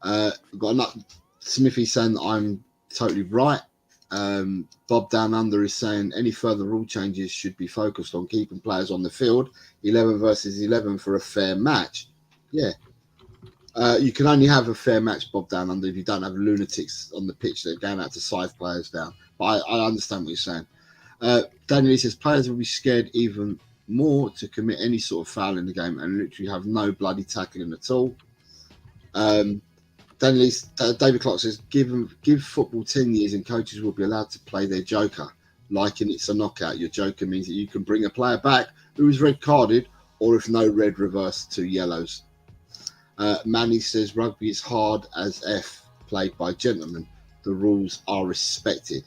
Got enough. Smithy saying that I'm totally right. Bob Down Under is saying any further rule changes should be focused on keeping players on the field, 11 versus 11 for a fair match. Yeah. You can only have a fair match, Bob Down Under, if you don't have lunatics on the pitch that are going out to scythe players down. But I understand what you're saying. Daniel says players will be scared even more to commit any sort of foul in the game and literally have no bloody tackling at all. David Clark says give football 10 years and coaches will be allowed to play their joker, like in It's a Knockout. Your joker means that you can bring a player back who is red carded, or if no red, reverse 2 yellows. Manny says rugby is hard as F, played by gentlemen. The rules are respected.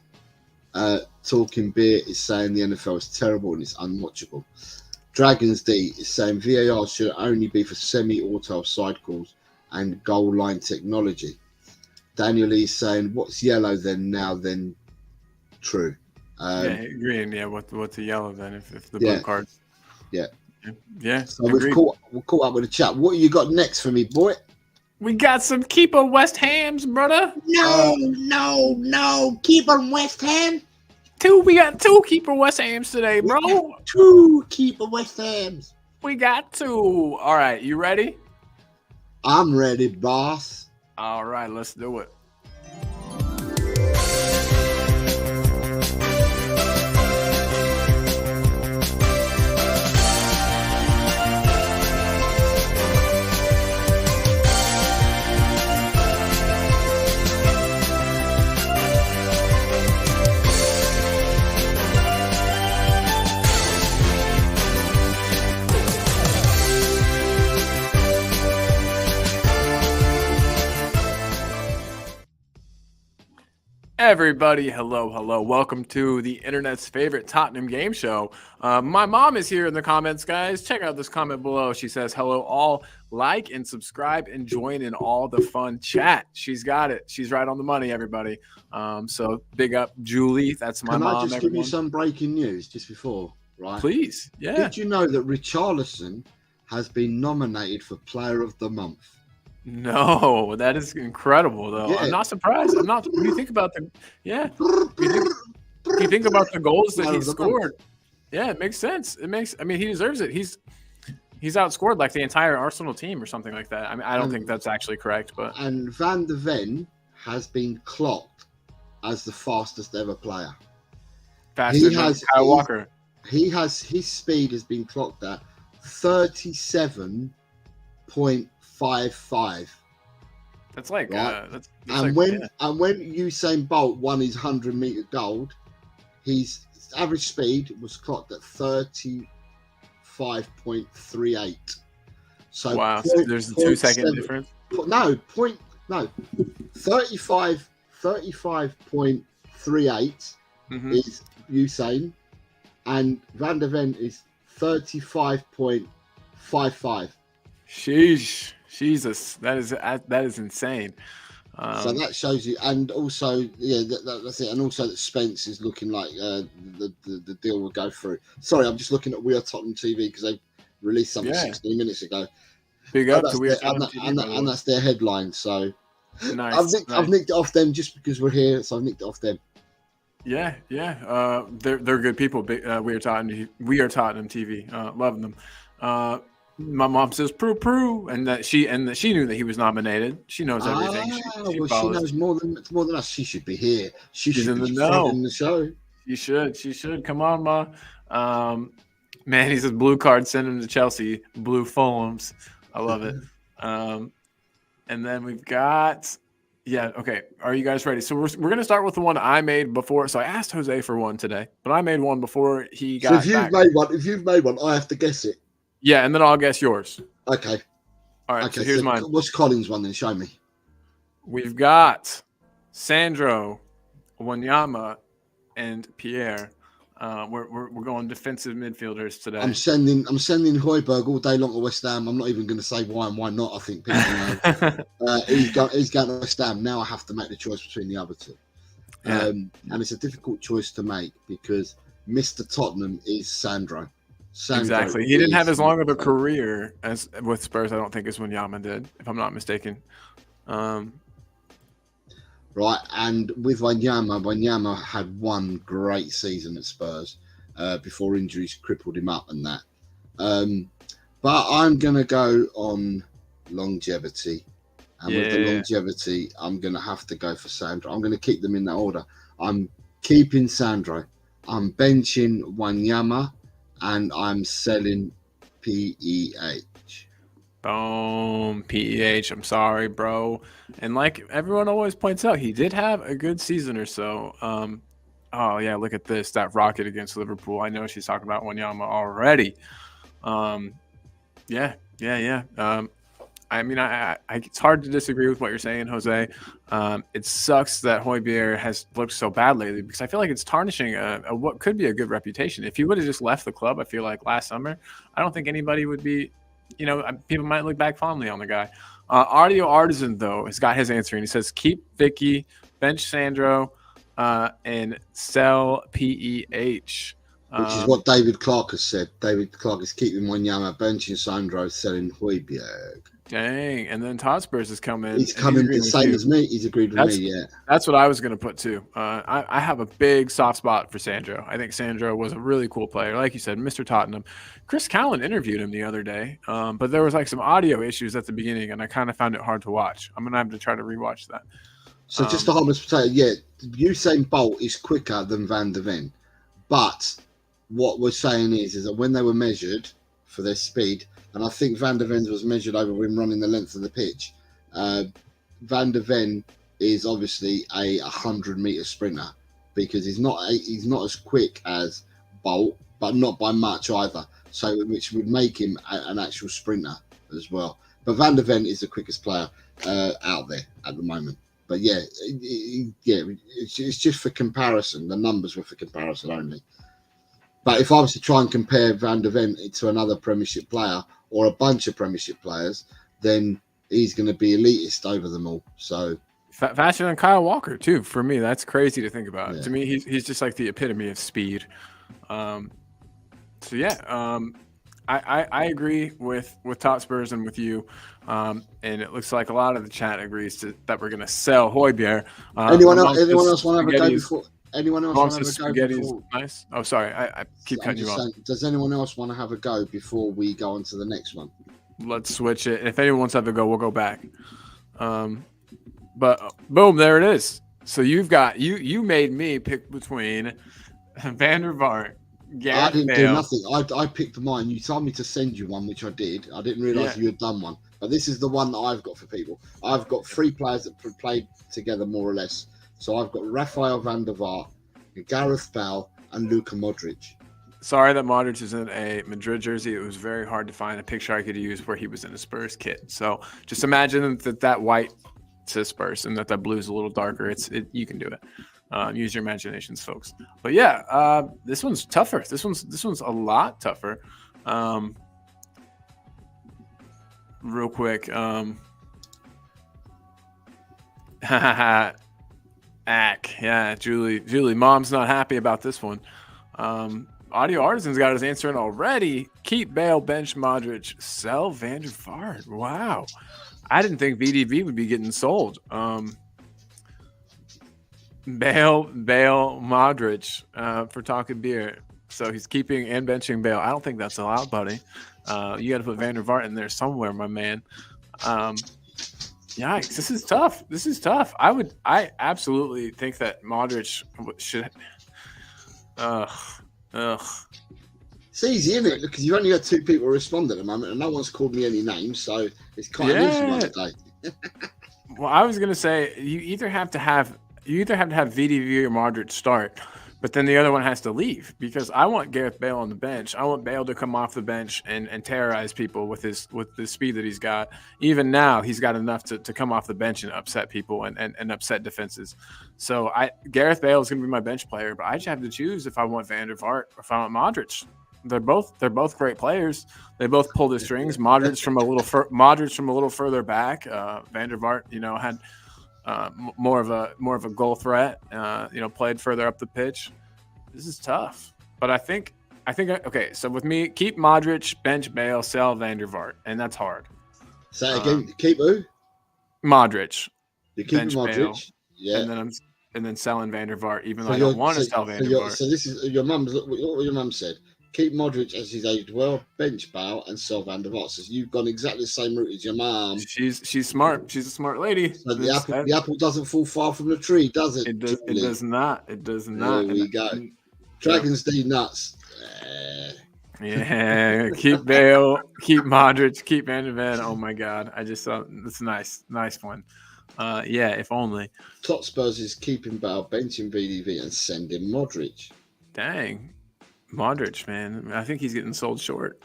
Talking Beer is saying the NFL is terrible and it's unwatchable. Dragons D is saying VAR should only be for semi-auto side calls and goal line technology. Daniel Lee is saying what's yellow then now then true. Green. Yeah, what's the yellow then if the blue card? Yeah. Yeah. So we've caught up with the chat. What you got next for me, boy? We got some keeper West Hams, brother. No. Keep on West Ham. We got 2 keeper West Hams today, bro. 2 keeper West Hams. We got 2. All right, you ready? I'm ready, boss. All right, let's do it. Everybody, hello. Welcome to the internet's favorite Tottenham game show. My mom is here in the comments, guys. Check out this comment below. She says, hello all. Like and subscribe and join in all the fun chat. She's got it. She's right on the money, everybody. So big up, Julie. That's my mom. Can I just give you some breaking news just before, right? Please, yeah. Did you know that Richarlison has been nominated for Player of the Month? No, that is incredible, though. Yeah. I'm not surprised. I'm not. What do you think about the? Yeah. if you think about the goals that Man he of the scored, yeah, it makes sense. I mean, he deserves it. He's outscored like the entire Arsenal team or something like that. I mean, I don't think that's actually correct, but And Van de Ven has been clocked as the fastest ever player. faster than Kyle Walker. His speed has been clocked at 37.55. That's like Right. that's And when Usain Bolt won his 100-meter gold, his average speed was clocked at 35.38. So wow, so there's a 2-second difference. 35.38 is Usain, and Van de Ven is 35.55. Sheesh, Jesus, that is insane. So that shows you, and also, yeah, that's it. And also that Spence is looking like the deal will go through. Sorry, I'm just looking at We Are Tottenham TV because they released something 16 minutes ago. Big up to We Are Tottenham and TV, that's their headline. So nice. I've nicked it off them just because we're here. So I've nicked it off them. Yeah. They're good people. We Are Tottenham TV. Loving them. My mom says "prue," and that she knew that he was nominated. She knows everything. She knows more than us. She should be here. She's in the know. In the show. She should. Come on, ma. Man, he says blue card. Send him to Chelsea. Blue Fulhams. I love it. And then we've got. Yeah. Okay. Are you guys ready? So we're gonna start with the one I made before. So I asked Jose for one today, but I made one before he got. So if you've made one, I have to guess it. Yeah, and then I'll guess yours. Okay. All right. Okay, so here's mine. What's Colin's one then? Show me. We've got Sandro, Wanyama, and Pierre. We're going defensive midfielders today. I'm sending Højbjerg all day long to West Ham. I'm not even going to say why and why not. I think people know. He's going to West Ham. Now I have to make the choice between the other two. Yeah. And it's a difficult choice to make because Mr. Tottenham is Sandro. Exactly. He didn't have as long of a career as with Spurs, I don't think, as Wanyama did, if I'm not mistaken. Right, and with Wanyama had one great season at Spurs before injuries crippled him up and that. But I'm going to go on longevity. And with the longevity, I'm going to have to go for Sandro. I'm going to keep them in that order. I'm keeping Sandro. I'm benching Wanyama. And I'm selling PEH. Boom, PEH. I'm sorry, bro. And like everyone always points out, he did have a good season or so. Oh yeah, look at this. That rocket against Liverpool. I know she's talking about Wanyama already. Yeah. I mean, it's hard to disagree with what you're saying, Jose. It sucks that Højbjerg has looked so bad lately because I feel like it's tarnishing what could be a good reputation. If he would have just left the club, I feel like last summer, I don't think anybody would be, people might look back fondly on the guy. Audio Artisan, though, has got his answer, and he says, keep Vicky, bench Sandro, and sell PEH. Which is what David Clark has said. David Clark is keeping Wanyama, benching Sandro, selling Højbjerg. Dang, and then Todd Spurs has come in. He's coming the same as me. He's agreed with me, yeah. That's what I was going to put, too. I have a big soft spot for Sandro. I think Sandro was a really cool player. Like you said, Mr. Tottenham. Chris Callan interviewed him the other day, but there was like some audio issues at the beginning, and I kind of found it hard to watch. I'm going to have to try to rewatch that. So just to harmless potato, yeah, Usain Bolt is quicker than Van de Ven. But what we're saying is that when they were measured for their speed, and I think Van de Ven's was measured over him running the length of the pitch. Van de Ven is obviously a 100-meter sprinter because he's not as quick as Bolt, but not by much either. So which would make him an actual sprinter as well. But Van de Ven is the quickest player out there at the moment. But yeah, it's just for comparison. The numbers were for comparison only. But if I was to try and compare Van de Ven to another Premiership player or a bunch of Premiership players, then he's going to be elitist over them all. So faster than Kyle Walker too. For me, that's crazy to think about. Yeah. To me, he's just like the epitome of speed. I agree with Tot Spurs and with you. And it looks like a lot of the chat agrees that we're going to sell Højbjerg. Anyone else want to have a go Anyone else Mom want to says have a go spaghetti is before? nice. Oh, sorry. I keep I'm cutting you just off. saying, does anyone else want to have a go before we go on to the next one? Let's switch it. If anyone wants to have a go, we'll go back. But boom, there it is. So you've got you made me pick between Van der Vaart, I Gareth didn't do Bale. nothing. I picked mine. You told me to send you one, which I did. I didn't realise Yeah. you had done one. But this is the one that I've got for people. I've got 3 players that played together more or less. So I've got Rafael van der Vaart, Gareth Bale, and Luka Modric. Sorry that Modric is in a Madrid jersey. It was very hard to find a picture I could use where he was in a Spurs kit. So just imagine that white says Spurs and that blue is a little darker. You can do it. Use your imaginations, folks. But yeah, this one's tougher. This one's a lot tougher. Real quick. Yeah, Julie, mom's not happy about this one. Audio Artisan's got his answer in already. Keep Bale, bench Modric, sell Van der Vaart. Wow. I didn't think VDV would be getting sold. Bale, Modric for talking beer. So he's keeping and benching Bale. I don't think that's allowed, buddy. You got to put Van der Vaart in there somewhere, my man. Yikes! This is tough. I absolutely think that Modric should. It's easy, isn't it? Because you've only got 2 people respond at the moment, and no one's called me any names, so it's kind of easy one today. Well, I was gonna say you either have to have VDV or Modric start, but then the other one has to leave because I want Gareth Bale on the bench. I want Bale to come off the bench and terrorize people with the speed that he's got. Even now, he's got enough to come off the bench and upset people and upset defenses. So Gareth Bale is going to be my bench player, but I just have to choose if I want Van der Vaart or if I want Modric. They're both great players. They both pull the strings. Modric from a little further back. Van der Vaart, had more of a goal threat. Played further up the pitch. This is tough, but I think okay. So with me, keep Modric, bench Bale, sell Van der Vaart, and that's hard. Say it again. Keep who? Modric. You keep bench Modric. Bale, Yeah. And then selling Van der Vaart, even though I don't want to sell Van der Vaart. So this is your mum's. What your mum said. Keep Modric as he's aged well, bench Bale, and sell Van der Vaart. So you've gone exactly the same route as your mum. She's smart. She's a smart lady. So the apple doesn't fall far from the tree, does it? It does not. It does not. There we go. Dragons D nuts. Yeah. Keep Bale. Keep Modric. Keep Van der Vaart. Oh my God! I just saw that's nice one. Yeah, if only. Top Spurs is keeping Bale, benching VDV, and sending Modric. Dang. Modric, man. I think he's getting sold short.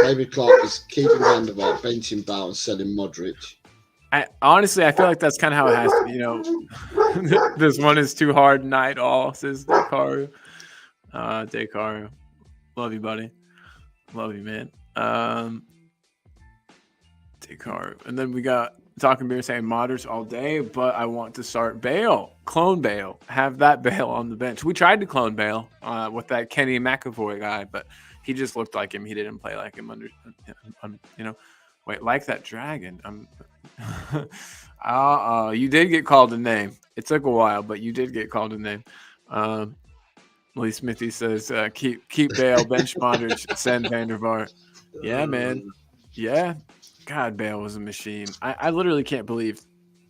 David Clark is keeping Van der Vaart, benching Bale, and selling Modric. I feel like that's kind of how it has to be. This one is too hard. Night all, says Dekaru. Dekaru. Love you, buddy. Love you, man. Dekaru. And then we got Talking Beer saying Modric all day, but I want to start Bale. Clone Bale. Have that Bale on the bench. We tried to clone Bale with that Kenny McAvoy guy, but he just looked like him. He didn't play like him Wait, like that dragon. You did get called a name. It took a while, but you did get called a name. Lee Smithy says, keep Bale, bench Modric, send Van der Vaart. Yeah, man. Yeah. God, Bale was a machine. I literally can't believe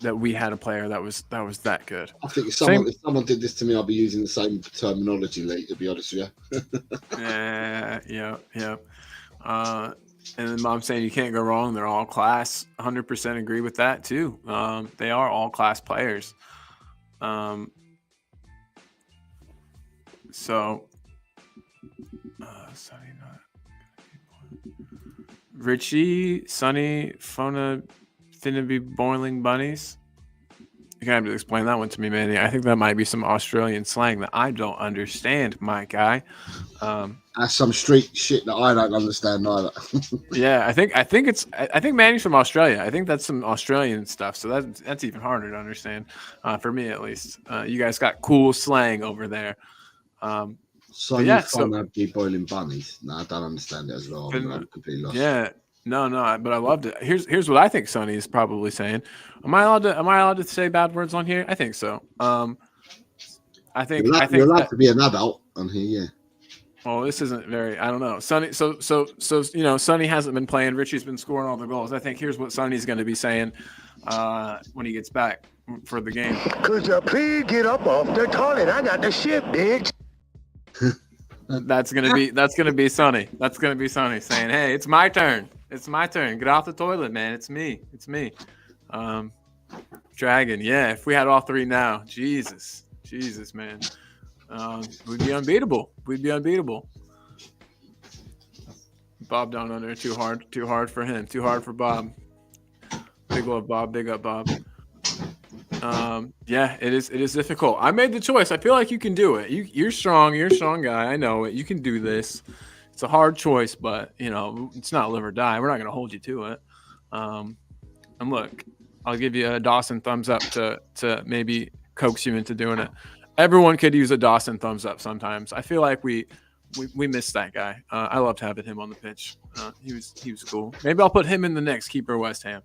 that we had a player that was that good. I think if someone did this to me, I'd be using the same terminology, Lee, to be honest with you. Yeah. And then Mom's saying you can't go wrong. They're all class. 100% agree with that too. They are all class players. Sunny not Richie, Sunny, Fona, Finnaby, Boiling Bunnies. You're gonna have to explain that one to me, Manny. I think that might be some Australian slang that I don't understand, my guy. That's some street shit that I don't understand either. Yeah, I think Manny's from Australia. I think that's some Australian stuff. So that's even harder to understand, for me at least. You guys got cool slang over there. So be boiling bunnies. No, I don't understand it as well. I'm completely lost. Yeah. No, but I loved it. Here's what I think Sonny is probably saying. Am I allowed to say bad words on here? I think so. I think You're allowed to be an adult on here, yeah. Well, this isn't very. I don't know. Sonny. So Sonny hasn't been playing. Richie's been scoring all the goals. I think here's what Sonny's going to be saying when he gets back for the game. Could you please get up off the toilet? I got the shit, bitch. That's gonna be Sonny. That's gonna be Sonny saying, "Hey, it's my turn. It's my turn. Get off the toilet, man. It's me. It's me." Dragon. Yeah. If we had all three now, Jesus, man. We'd be unbeatable. Bob down under too hard for him. Too hard for Bob. Big love, Bob. Big up, Bob. Yeah, it is difficult. I made the choice. I feel like you can do it. You're strong. You're a strong guy. I know it. You can do this. It's a hard choice, but it's not live or die. We're not going to hold you to it. And look, I'll give you a Dawson thumbs up to maybe coax you into doing it. Everyone could use a Dawson thumbs up sometimes. I feel like we missed that guy. I loved having him on the pitch. He was cool. Maybe I'll put him in the next keeper West Ham.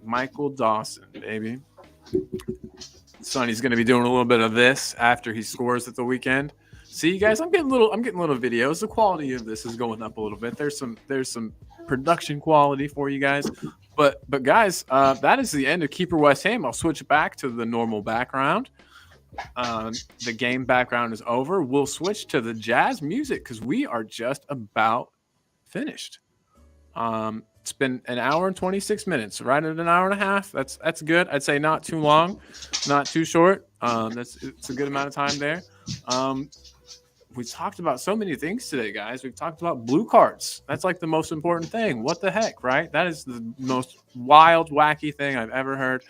Michael Dawson, baby. Sonny's going to be doing a little bit of this after he scores at the weekend. See, you guys, I'm getting little videos. The quality of this is going up a little bit. There's some production quality for you guys. But guys, that is the end of Keeper West Ham. I'll switch back to the normal background. The game background is over. We'll switch to the jazz music because we are just about finished. It's been an hour and 26 minutes, right at an hour and a half. That's good. I'd say not too long, not too short. It's a good amount of time there. We talked about so many things today, guys. We've talked about blue cards. That's like the most important thing. What the heck, right? That is the most wild, wacky thing I've ever heard.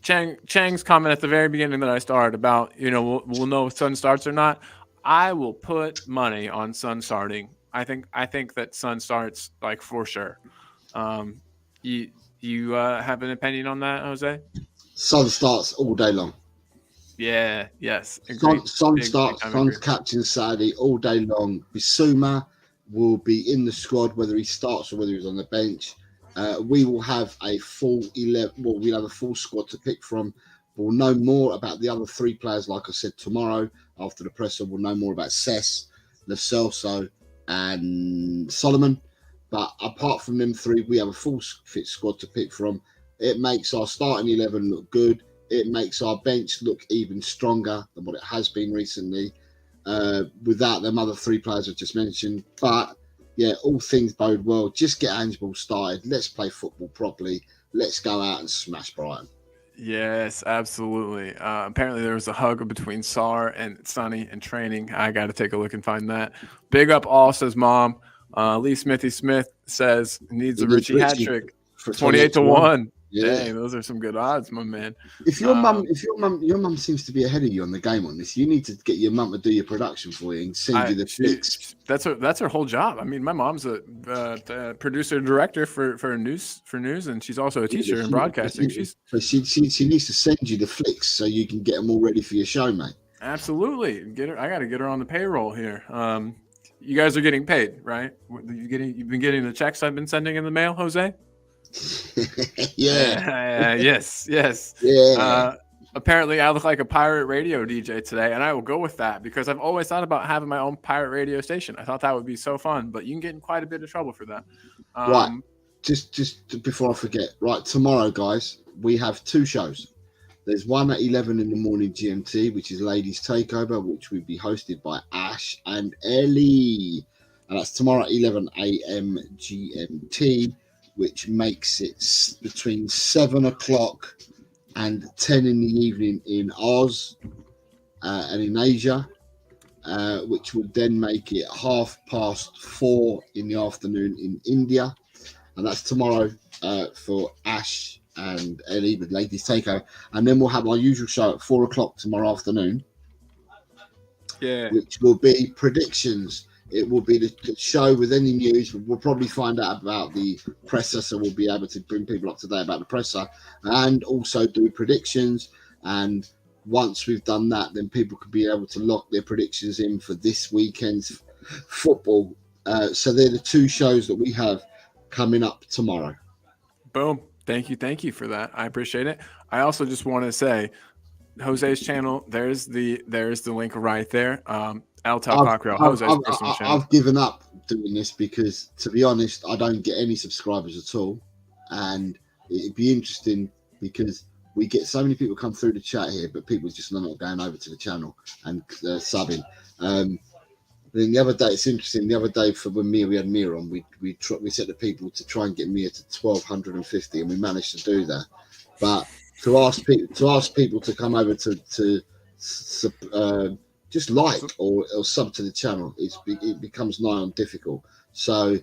Chang's comment at the very beginning that I started about, we'll know if Sun starts or not. I will put money on Sun starting. I think that Sun starts like for sure. You have an opinion on that, Jose? Sun starts all day long. Yeah. Yes. Sun starts. Sun's captain Saturday all day long. Bissouma will be in the squad whether he starts or whether he's on the bench. We will have a full 11. Well, we'll have a full squad to pick from. We'll know more about the other three players, like I said, tomorrow after the presser. We'll know more about Cess, Lo Celso, and Solomon. But apart from them three, we have a full fit squad to pick from. It makes our starting 11 look good. It makes our bench look even stronger than what it has been recently, without them other three players I've just mentioned. But yeah, all things bode well. Just get handball started. Let's play football properly. Let's go out and smash Brighton. Yes, absolutely. Apparently there was a hug between Sar and Sonny in training. I got to take a look and find that. Big up all, says Mom. Lee Smithy Smith says needs a Richie hat trick for 28-1. Yeah. Dang, those are some good odds, my man. If your mum seems to be ahead of you on the game on this, you need to get your mum to do your production for you and send you the flicks. That's her whole job. I mean, my mom's a producer director for news, and she's also a teacher in broadcasting. She needs to send you the flicks so you can get them all ready for your show, mate. Absolutely, I got to get her on the payroll here. You guys are getting paid, right? You've been getting the checks I've been sending in the mail, Jose. Yes. Yeah. Apparently I look like a pirate radio DJ today, and I will go with that because I've always thought about having my own pirate radio station. I thought that would be so fun, but you can get in quite a bit of trouble for that. Right. Just before I forget, right, tomorrow, guys, we have two shows. There's one at 11 in the morning GMT, which is Ladies Takeover, which will be hosted by Ash and Ellie. And that's tomorrow at 11 a.m. GMT. Which makes it between 7 o'clock and 10 in the evening in Oz and in Asia, which would then make it 4:30 in the afternoon in India. And that's tomorrow for Ash and Ellie with Ladies Takeover. And then we'll have our usual show at 4 o'clock tomorrow afternoon, which will be predictions. It will be the show with any news. We'll probably find out about the presser, so we'll be able to bring people up to date about the presser and also do predictions. And once we've done that, then people can be able to lock their predictions in for this weekend's football. So they're the two shows that we have coming up tomorrow. Boom. Thank you for that. I appreciate it. I also just want to say, Jose's channel. There's the link right there. I'll tell Cockrell, Jose's personal channel. I've given up doing this because, to be honest, I don't get any subscribers at all, and it'd be interesting because we get so many people come through the chat here, but people just not going over to the channel and subbing. Then the other day, it's interesting. The other day, for when we had Mia on, we set the people to try and get Mia to 1,250, and we managed to do that. But to ask people to come over to just like or sub to the channel, it becomes nigh on difficult. So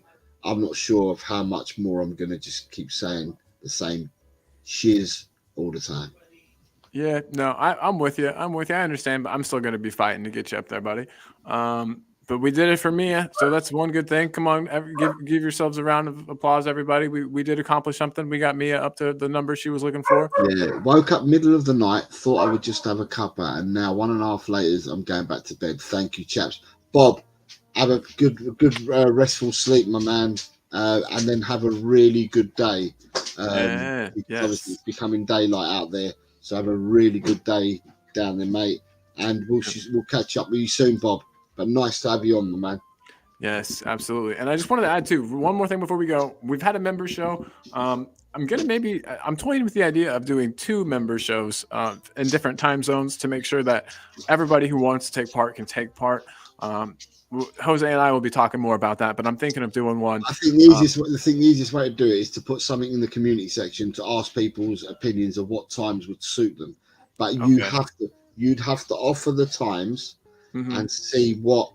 I'm not sure of how much more I'm going to just keep saying the same shiz all the time. Yeah, no, I'm with you. I understand, but I'm still going to be fighting to get you up there, buddy. But we did it for Mia, so that's one good thing. Come on, give yourselves a round of applause, everybody. We did accomplish something. We got Mia up to the number she was looking for. Yeah, woke up middle of the night, thought I would just have a cuppa, and now 1.5 later, I'm going back to bed. Thank you, chaps. Bob, have a good restful sleep, my man, and then have a really good day. Obviously, it's becoming daylight out there, so have a really good day down there, mate. And we'll catch up with you soon, Bob. But nice to have you on, my man. Yes, absolutely. And I just wanted to add too, one more thing before we go. We've had a member show. I'm toying with the idea of doing 2 member shows in different time zones to make sure that everybody who wants to take part can take part. Jose and I will be talking more about that, but I'm thinking of doing one. I think the easiest way to do it is to put something in the community section to ask people's opinions of what times would suit them. But you'd have to offer the times. Mm-hmm. And see what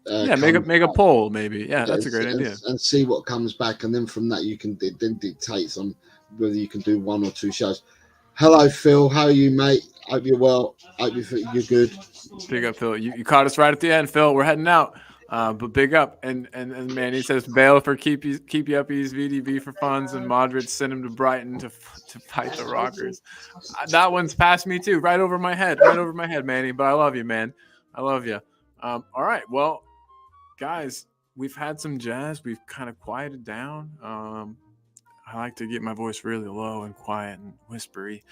make a poll, maybe. That's a great idea. And see what comes back, and then from that you can then dictate on whether you can do 1 or 2 shows. Hello, Phil. How are you, mate? Hope you're well. Hope you're good. Big up, Phil. You caught us right at the end, Phil. We're heading out, but big up. And man, he says Bale for keep you uppies, VDB for funds, and Modric send him to Brighton to fight the Rockers. That one's past me too, right over my head, Manny. But I love you, man. I love you. All right. Well, guys, we've had some jazz. We've kind of quieted down. I like to get my voice really low and quiet and whispery.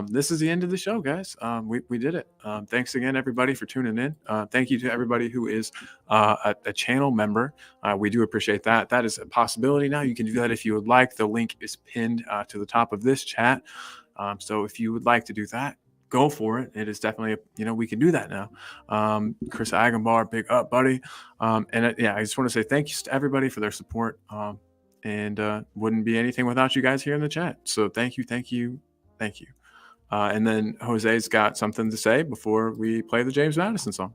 This is the end of the show, guys. We did it. Thanks again, everybody, for tuning in. Thank you to everybody who is a channel member. We do appreciate that. That is a possibility now. You can do that if you would like. The link is pinned to the top of this chat. So if you would like to do that, go for it. It is definitely, we can do that now. Chris Agambar, big up, buddy. I just want to say thank you to everybody for their support. And wouldn't be anything without you guys here in the chat. So thank you. And then Jose's got something to say before we play the James Madison song.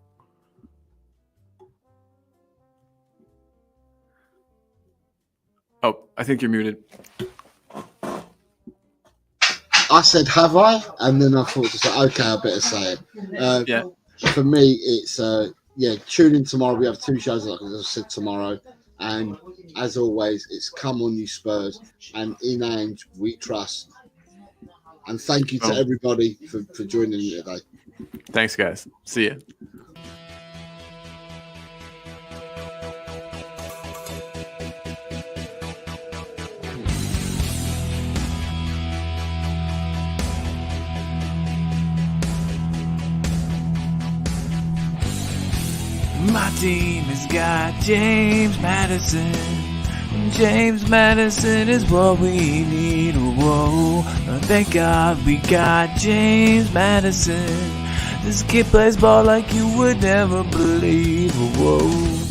Oh, I think you're muted. I said, have I? And then I thought to say, okay, I better say it. For me, it's, tune in tomorrow. We have 2 shows, like I said, tomorrow. And as always, it's come on, you Spurs. And in Ange, we trust. And thank you to everybody for joining me today. Thanks, guys. See ya. My team has got James Madison. James Madison is what we need. Whoa, thank God we got James Madison. This kid plays ball like you would never believe. Whoa.